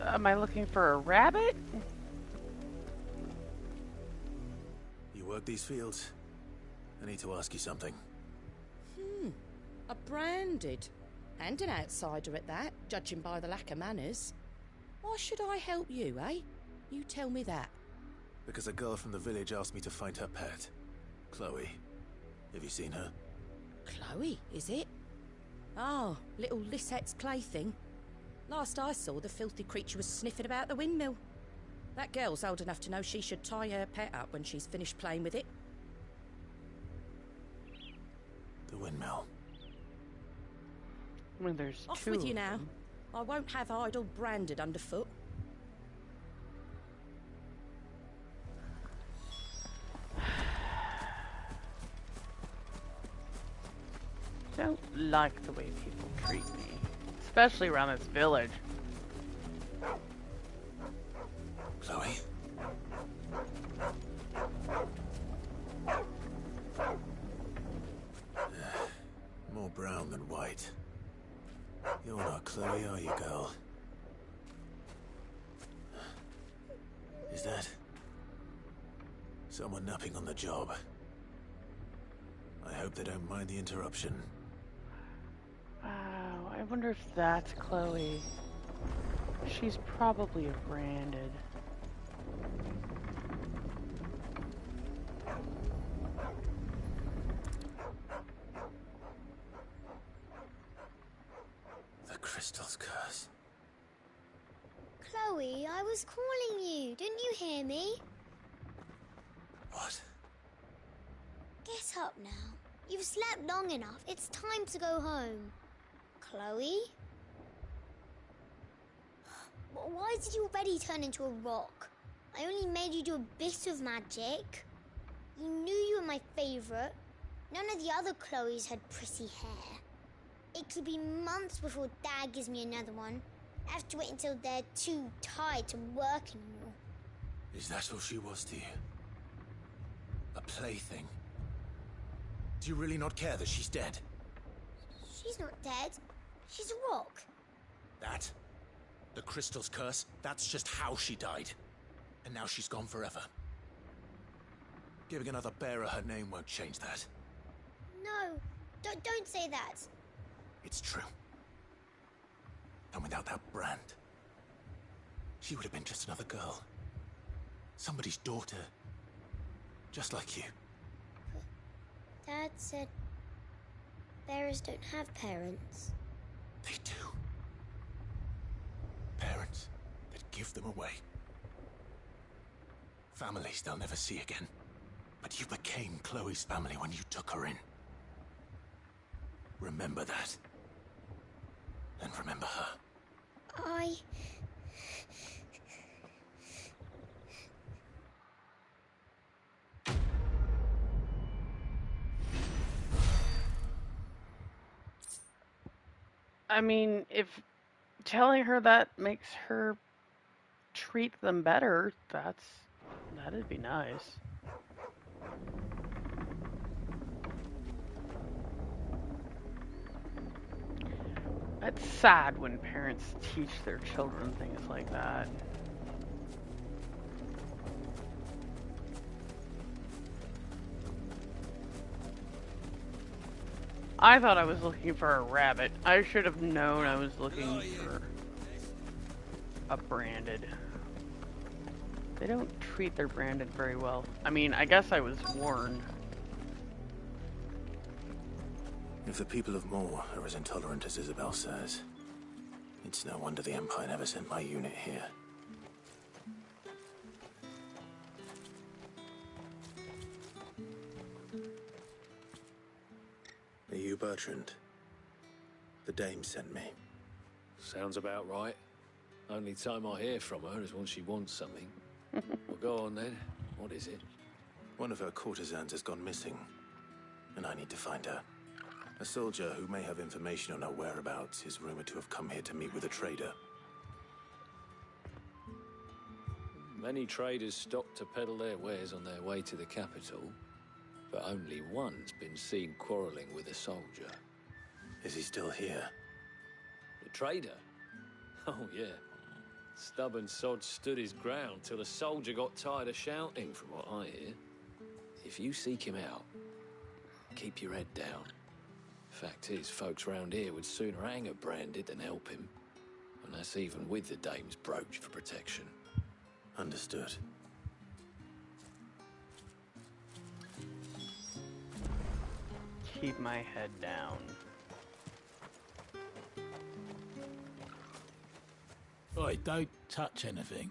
Am I looking for a rabbit? You work these fields? I need to ask you something. A branded. And an outsider at that, judging by the lack of manners. Why should I help you, eh? You tell me that. Because a girl from the village asked me to find her pet. Chloe. Have you seen her? Chloe, is it? Oh, little Lisette's plaything. Last I saw, the filthy creature was sniffing about the windmill. That girl's old enough to know she should tie her pet up when she's finished playing with it. The windmill. Well, there's Off two with you of now. them. I won't have idle branded underfoot. Don't like the way people treat me, especially around this village. Chloe? More brown than white. You're not Chloe, are you, girl? Is that someone napping on the job? I hope they don't mind the interruption. Wow, I wonder if that's Chloe. She's probably a branded. The crystal's curse. Chloe, I was calling you. Didn't you hear me? What? Get up now. You've slept long enough. It's time to go home. Chloe? Why did you already turn into a rock? I only made you do a bit of magic. You knew you were my favourite. None of the other Chloes had pretty hair. It could be months before Dad gives me another one. I have to wait until they're too tired to work anymore. Is that all she was to you? A plaything? Do you really not care that she's dead? She's not dead. She's a rock. That? The crystal's curse? That's just how she died. And now she's gone forever. Giving another bearer her name won't change that. No, don't say that. It's true. And without that brand, she would have been just another girl. Somebody's daughter. Just like you. Dad said bearers don't have parents. They do. Parents that give them away. Families they'll never see again. But you became Chloe's family when you took her in. Remember that. And remember her. I mean, if telling her that makes her treat them better, that'd be nice. It's sad when parents teach their children things like that. I thought I was looking for a rabbit. I should have known I was looking for a branded. They don't treat their branded very well. I mean, I guess I was warned. If the people of Moor are as intolerant as Isabel says, it's no wonder the Empire never sent my unit here. Are you Bertrand? The dame sent me. Sounds about right. Only time I hear from her is when she wants something. Well, go on then. What is it? One of her courtesans has gone missing, and I need to find her. A soldier who may have information on her whereabouts is rumored to have come here to meet with a trader. Many traders stop to peddle their wares on their way to the capital, but only one's been seen quarrelling with a soldier. Is he still here? The trader? Oh, yeah. Stubborn sod stood his ground till the soldier got tired of shouting, from what I hear. If you seek him out, keep your head down. Fact is, folks round here would sooner hang a branded than help him. And that's even with the dame's brooch for protection. Understood. Keep my head down. Oi, don't touch anything.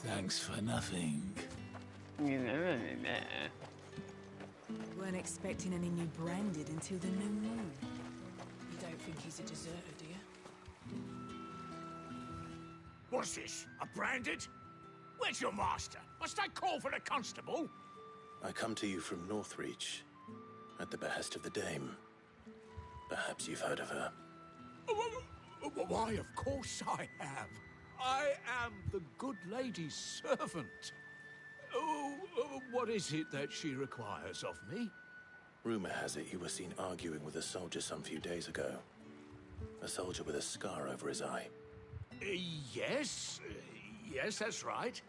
Thanks for nothing. Weren't expecting any new branded until the new moon. You don't think he's a deserter, do you? What's this? A branded? Where's your master? Must I call for the constable? I come to you from Northreach, at the behest of the dame. Perhaps you've heard of her. Why, of course I have. I am the good lady's servant. What is it that she requires of me? Rumor has it you were seen arguing with a soldier some few days ago. A soldier with a scar over his eye. Yes, that's right.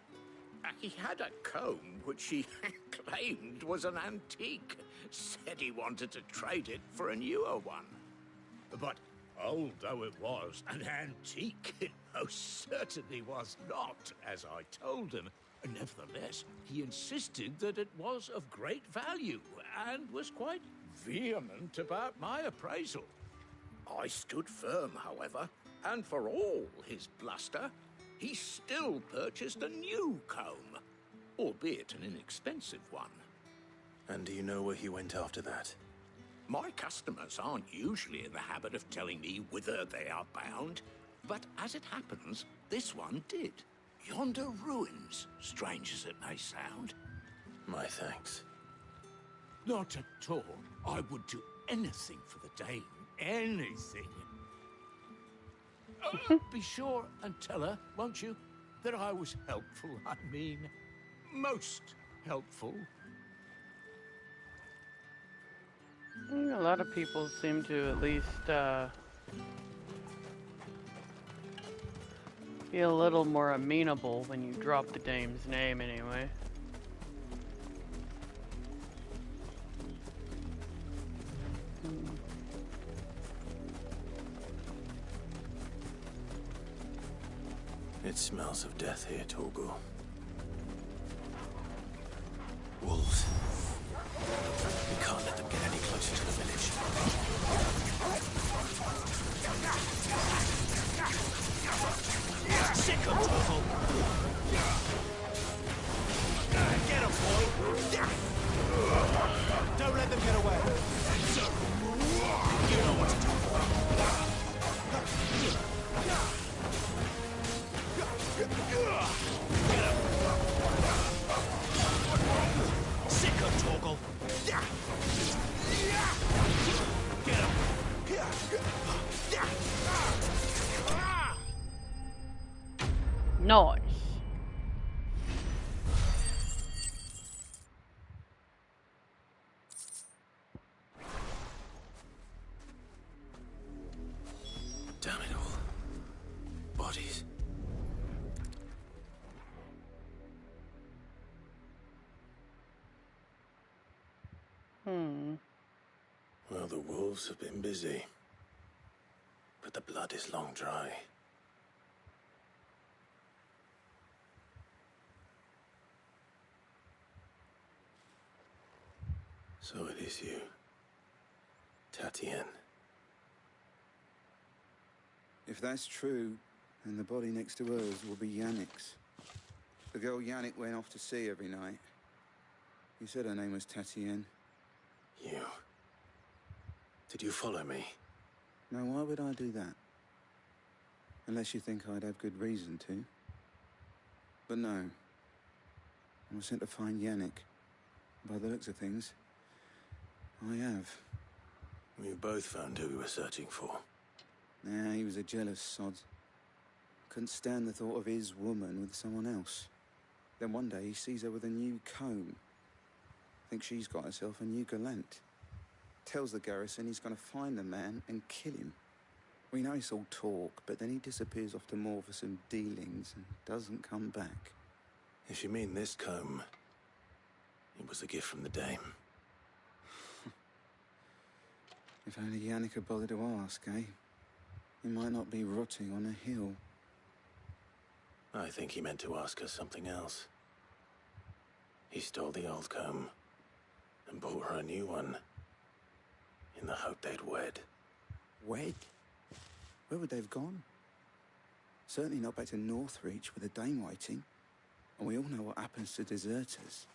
He had a comb which he claimed was an antique. Said he wanted to trade it for a newer one. But old though it was, an antique it most certainly was not, as I told him. Nevertheless, he insisted that it was of great value, and was quite vehement about my appraisal. I stood firm, however, and for all his bluster, he still purchased a new comb, albeit an inexpensive one. And do you know where he went after that? My customers aren't usually in the habit of telling me whither they are bound, but as it happens, this one did. Yonder ruins, strange as it may sound. My thanks. Not at all. I would do anything for the dame. anything. Be sure and tell her, won't you, that I was helpful. I mean, most helpful. A lot of people seem to at least be a little more amenable when you drop the dame's name anyway. It smells of death here, Torgal. Wolves. We can't let them get any closer to the village. Sick of Torgal! Get him, boy! Don't let them get away! You know what to do. Sick of Torgal! Get him! Nice. Damn it all. Bodies. Well, the wolves have been busy. But the blood is long dry. So it is you, Tatien. If that's true, then the body next to hers will be Yannick's. The girl Yannick went off to sea every night. You said her name was Tatien. You. Did you follow me? Now, why would I do that? Unless you think I'd have good reason to. But no. I was sent to find Yannick. By the looks of things, I have. We've both found who we were searching for. Nah, he was a jealous sod. Couldn't stand the thought of his woman with someone else. Then one day he sees her with a new comb. Thinks she's got herself a new gallant. Tells the garrison he's going to find the man and kill him. We know it's all talk, but then he disappears off to Moor for some dealings and doesn't come back. If you mean this comb, it was a gift from the dame. If only Yannick had bothered to ask, eh? He might not be rotting on a hill. I think he meant to ask her something else. He stole the old comb and bought her a new one in the hope they'd wed. Wed? Where would they have gone? Certainly not back to Northreach with a dame waiting. And we all know what happens to deserters.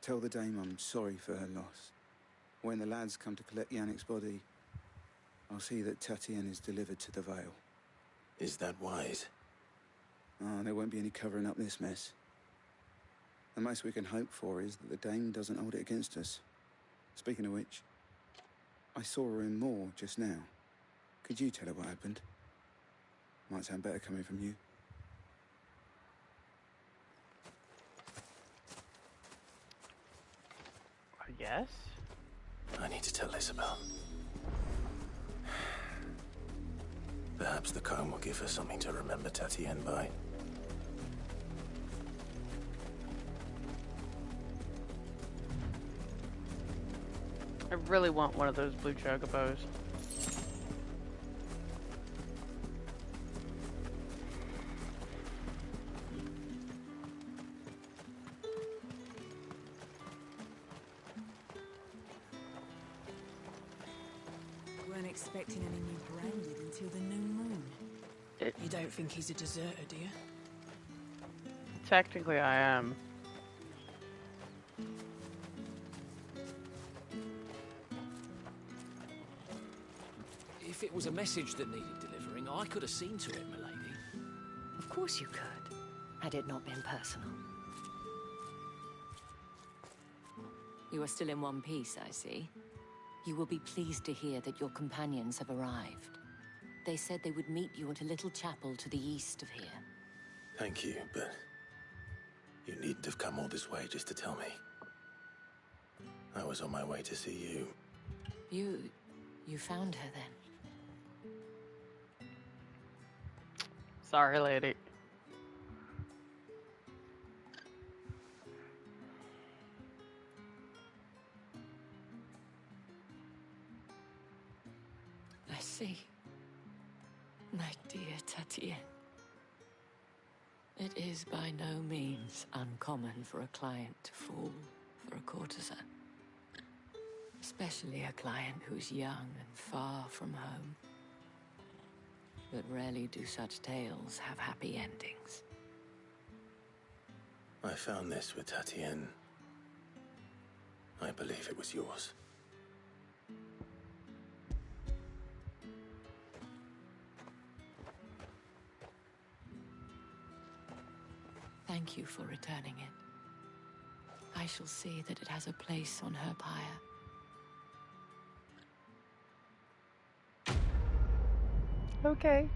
Tell the dame I'm sorry for her loss. When the lads come to collect Yannick's body, I'll see that Tatien is delivered to the Vale. Is that wise? Oh, there won't be any covering up this mess. The most we can hope for is that the dame doesn't hold it against us. Speaking of which, I saw her in Moor just now. Could you tell her what happened? Might sound better coming from you. Yes? I need to tell Isabel. Perhaps the comb will give her something to remember Tatien by. I really want one of those blue chocobos. Weren't expecting any new branded until the new moon. You don't think he's a deserter, do you? Technically, I am. If it was a message that needed delivering, I could have seen to it, milady. Of course you could, had it not been personal. You are still in one piece, I see. You will be pleased to hear that your companions have arrived. They said they would meet you at a little chapel to the east of here. Thank you, but you needn't have come all this way just to tell me. I was on my way to see you. You found her then? Sorry, lady. I see. My dear Tatien. It is by no means uncommon for a client to fall for a courtesan. Especially a client who's young and far from home. But rarely do such tales have happy endings. I found this with Tatien. I believe it was yours. Thank you for returning it. I shall see that it has a place on her pyre. Okay.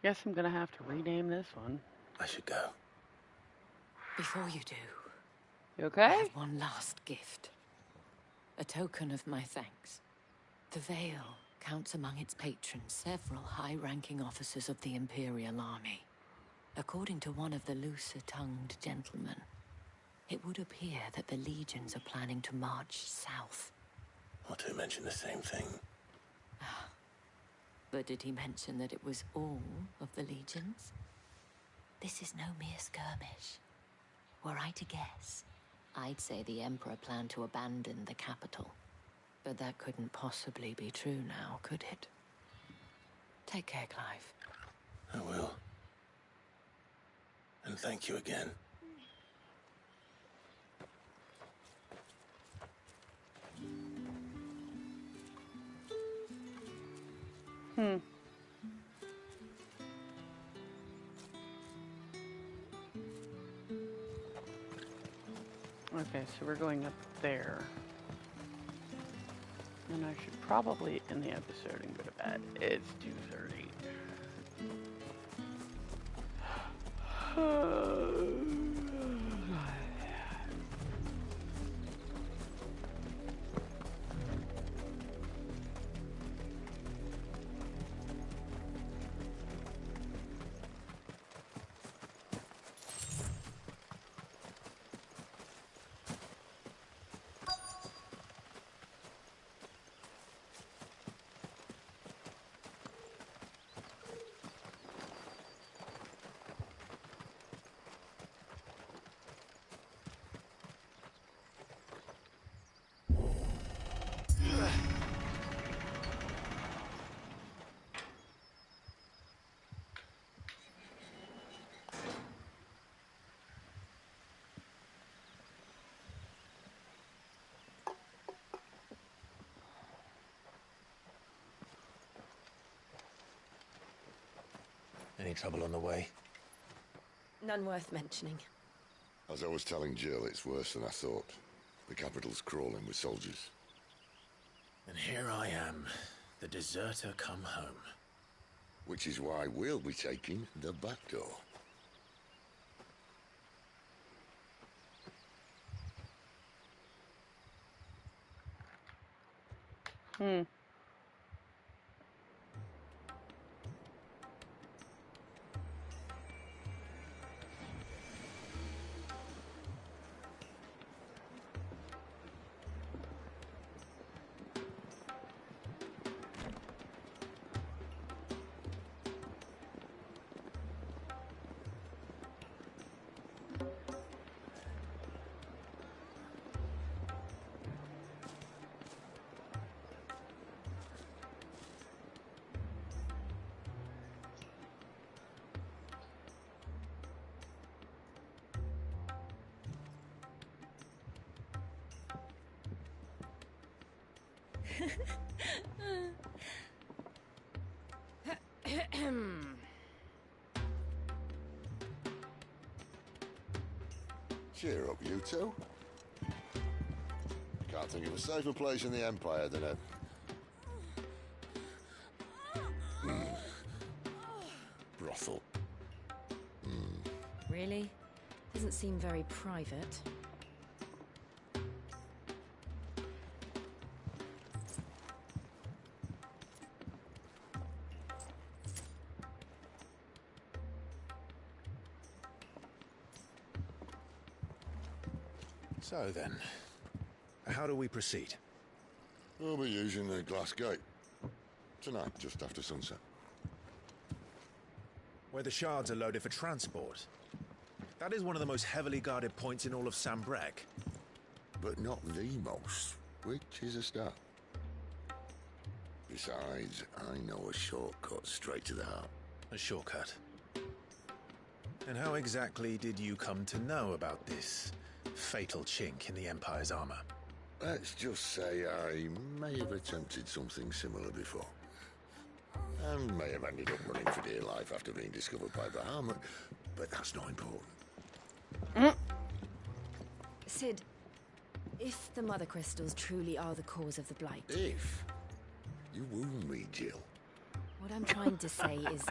Guess I'm gonna have to rename this one. I should go. Before you do, You okay? I have one last gift. A token of my thanks. The Vale counts among its patrons several high-ranking officers of the Imperial Army. According to one of the looser-tongued gentlemen, it would appear that the legions are planning to march south. Not to mention the same thing. But did he mention that it was all of the legions? This is no mere skirmish. Were I to guess, I'd say the Emperor planned to abandon the capital. But that couldn't possibly be true now, could it? Take care, Clive. I will. And thank you again. Okay, so we're going up there. And I should probably end the episode and go to bed. It's 2:30. Any trouble on the way? None worth mentioning. As I was telling Jill, it's worse than I thought. The capital's crawling with soldiers. And here I am, the deserter come home. Which is why we'll be taking the back door. Cheer up, you two. Can't think of a safer place in the Empire than a... brothel. Really? Doesn't seem very private. So then, how do we proceed? We'll be using the glass gate. Tonight, just after sunset. Where the shards are loaded for transport. That is one of the most heavily guarded points in all of Sambrec. But not the most, which is a start. Besides, I know a shortcut straight to the heart. A shortcut? And how exactly did you come to know about this fatal chink in the Empire's armor? Let's just say I may have attempted something similar before. And may have ended up running for dear life after being discovered by Bahamut, but that's not important. Sid, if the Mother Crystals truly are the cause of the Blight... If? You wound me, Jill. What I'm trying to say is,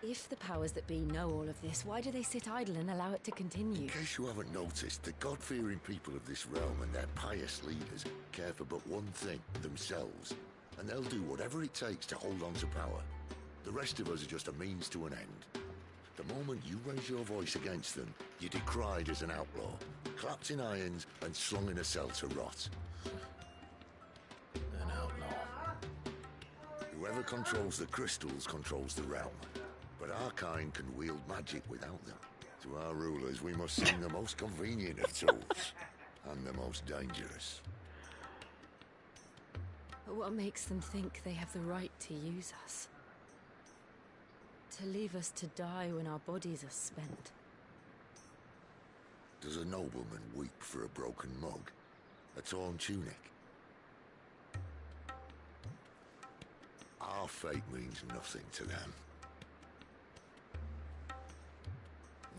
if the powers that be know all of this, why do they sit idle and allow it to continue? In case you haven't noticed, the God-fearing people of this realm and their pious leaders care for but one thing, themselves. And they'll do whatever it takes to hold on to power. The rest of us are just a means to an end. The moment you raise your voice against them, you're decried as an outlaw, clapped in irons and slung in a cell to rot. An outlaw. Whoever controls the crystals controls the realm. But our kind can wield magic without them. To our rulers, we must seem the most convenient of tools, and the most dangerous. But what makes them think they have the right to use us? To leave us to die when our bodies are spent? Does a nobleman weep for a broken mug? A torn tunic? Our fate means nothing to them.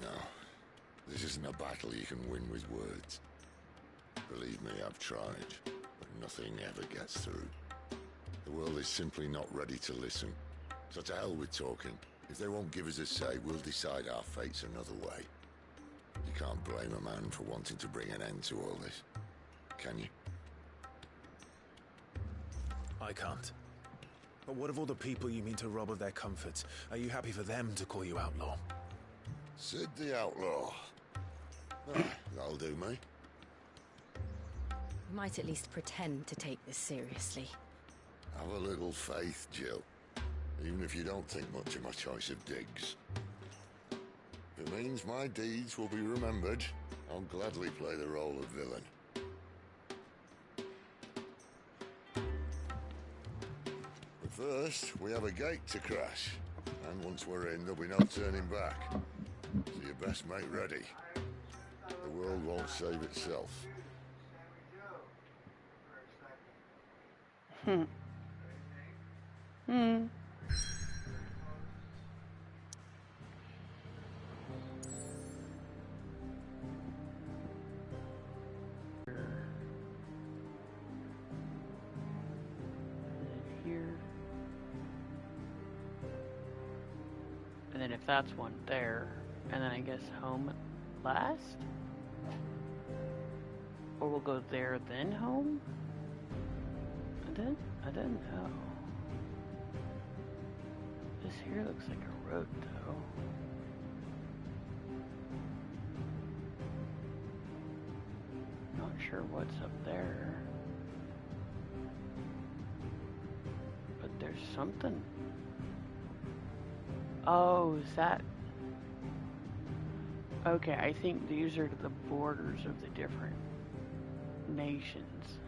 No, this isn't a battle you can win with words. Believe me, I've tried, but nothing ever gets through. The world is simply not ready to listen. So to hell with talking. If they won't give us a say, we'll decide our fates another way. You can't blame a man for wanting to bring an end to all this, can you? I can't. But what of all the people you mean to rob of their comforts? Are you happy for them to call you outlaw? Sid the Outlaw. That'll do me. We might at least pretend to take this seriously. Have a little faith, Jill. Even if you don't think much of my choice of digs. If it means my deeds will be remembered, I'll gladly play the role of villain. But first, we have a gate to crash. And once we're in, there'll be no turning back. So you best make ready. The world won't save itself. Here. And then if that's one there, and then I guess home last? Or we'll go there, then home? I didn't know. This here looks like a road, though. Not sure what's up there. But there's something. Oh, is that... Okay, I think these are the borders of the different nations.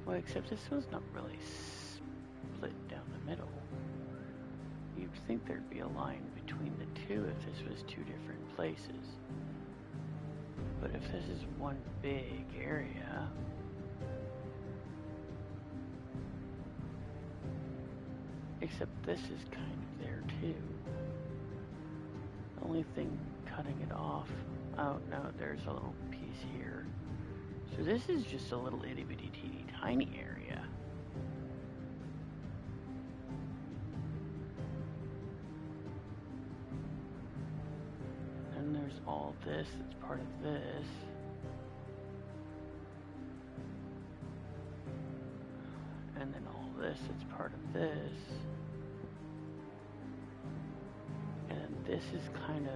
Well, except this one's not really split down the middle. You'd think there'd be a line between the two if this was two different places. But if this is one big area... Except this is kind of there too. The only thing cutting it off... Oh, no, there's a little piece here. So this is just a little itty-bitty tiny area. And there's all this that's part of this. And then all this that's part of this. And this is kind of...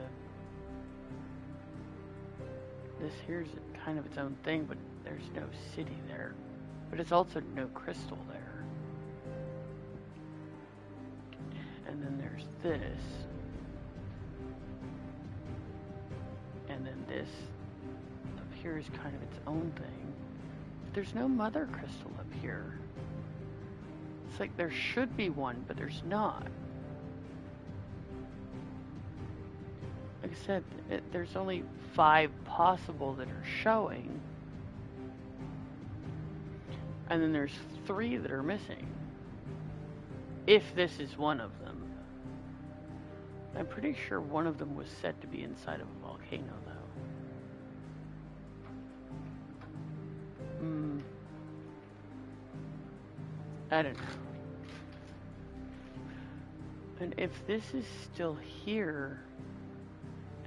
This here's kind of its own thing, but there's no city there. But it's also no crystal there. And then there's this. And then this up here is kind of its own thing. But there's no mother crystal up here. It's like there should be one, but there's not. Like I said, there's only 5 possible that are showing. And then there's 3 that are missing. If this is one of them. I'm pretty sure one of them was said to be inside of a volcano, though. I don't know. And if this is still here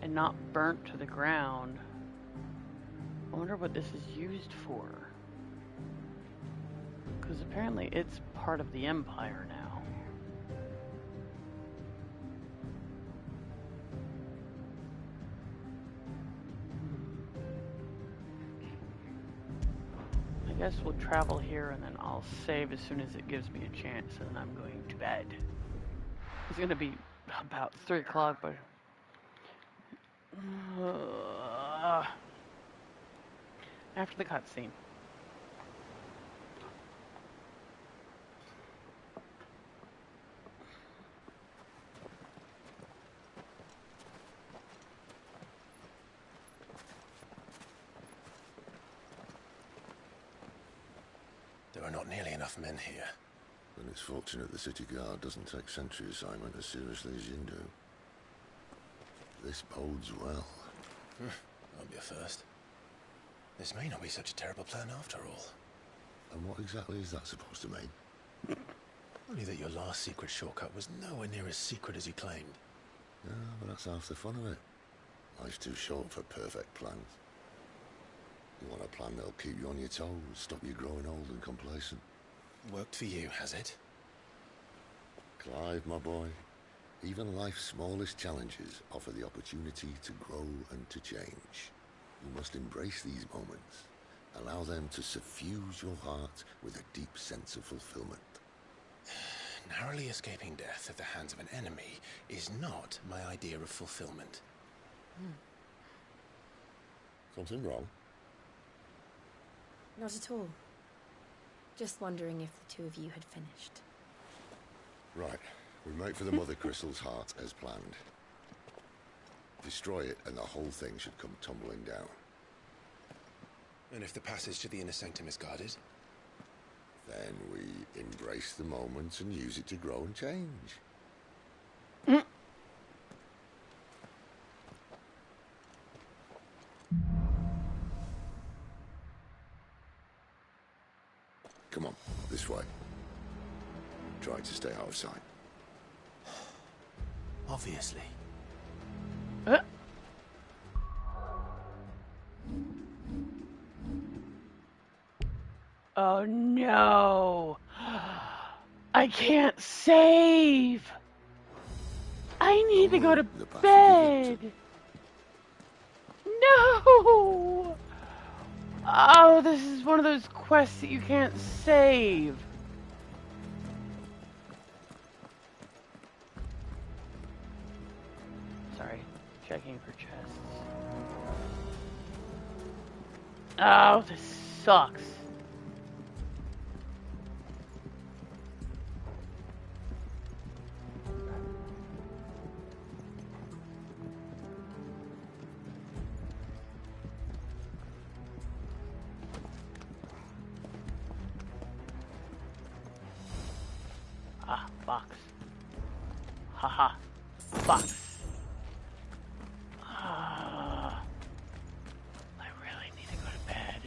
and not burnt to the ground, I wonder what this is used for. Because apparently it's part of the Empire now. I guess we'll travel here and then I'll save as soon as it gives me a chance, and then I'm going to bed. It's going to be about 3 o'clock, but... after the cutscene. There are not nearly enough men here. Then it's fortunate the city guard doesn't take sentry assignment as seriously as you do. This bodes well. Won't be a first. This may not be such a terrible plan after all. And what exactly is that supposed to mean? Only that your last secret shortcut was nowhere near as secret as you claimed. Yeah, but that's half the fun of it. Life's too short for perfect plans. You want a plan that'll keep you on your toes, stop you growing old and complacent. Worked for you, has it? Clive, my boy, even life's smallest challenges offer the opportunity to grow and to change. You must embrace these moments. Allow them to suffuse your heart with a deep sense of fulfillment. Narrowly escaping death at the hands of an enemy is not my idea of fulfillment. Something wrong? Not at all. Just wondering if the two of you had finished. Right. We make for the Mother Crystal's heart as planned. Destroy it and the whole thing should come tumbling down. And if the passage to the inner sanctum is guarded? Then we embrace the moment and use it to grow and change. Come on, this way. Try to stay out of sight. Obviously. Oh no! I can't save! I need to go to bed! No! Oh, this is one of those quests that you can't save. Sorry, checking for chests. Oh, this sucks. Box. Haha. Box. I really need to go to bed.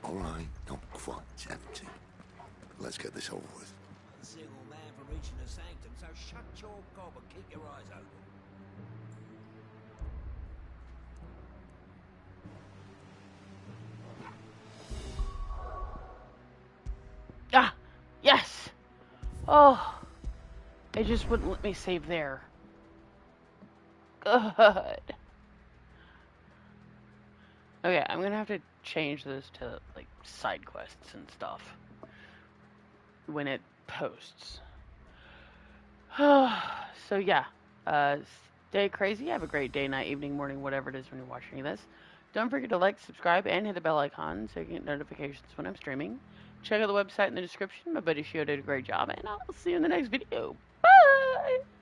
All right, not quite empty. Let's get this over with. A single man for reaching the sanctum, so shut your gob and keep your eyes open. Ah! Yes! Oh! It just wouldn't let me save there. Good. Okay, I'm gonna have to change this to, like, side quests and stuff when it posts. So, yeah. Stay crazy. Have a great day, night, evening, morning, whatever it is when you're watching this. Don't forget to like, subscribe, and hit the bell icon so you get notifications when I'm streaming. Check out the website in the description. My buddy Shio did a great job, and I'll see you in the next video. Bye!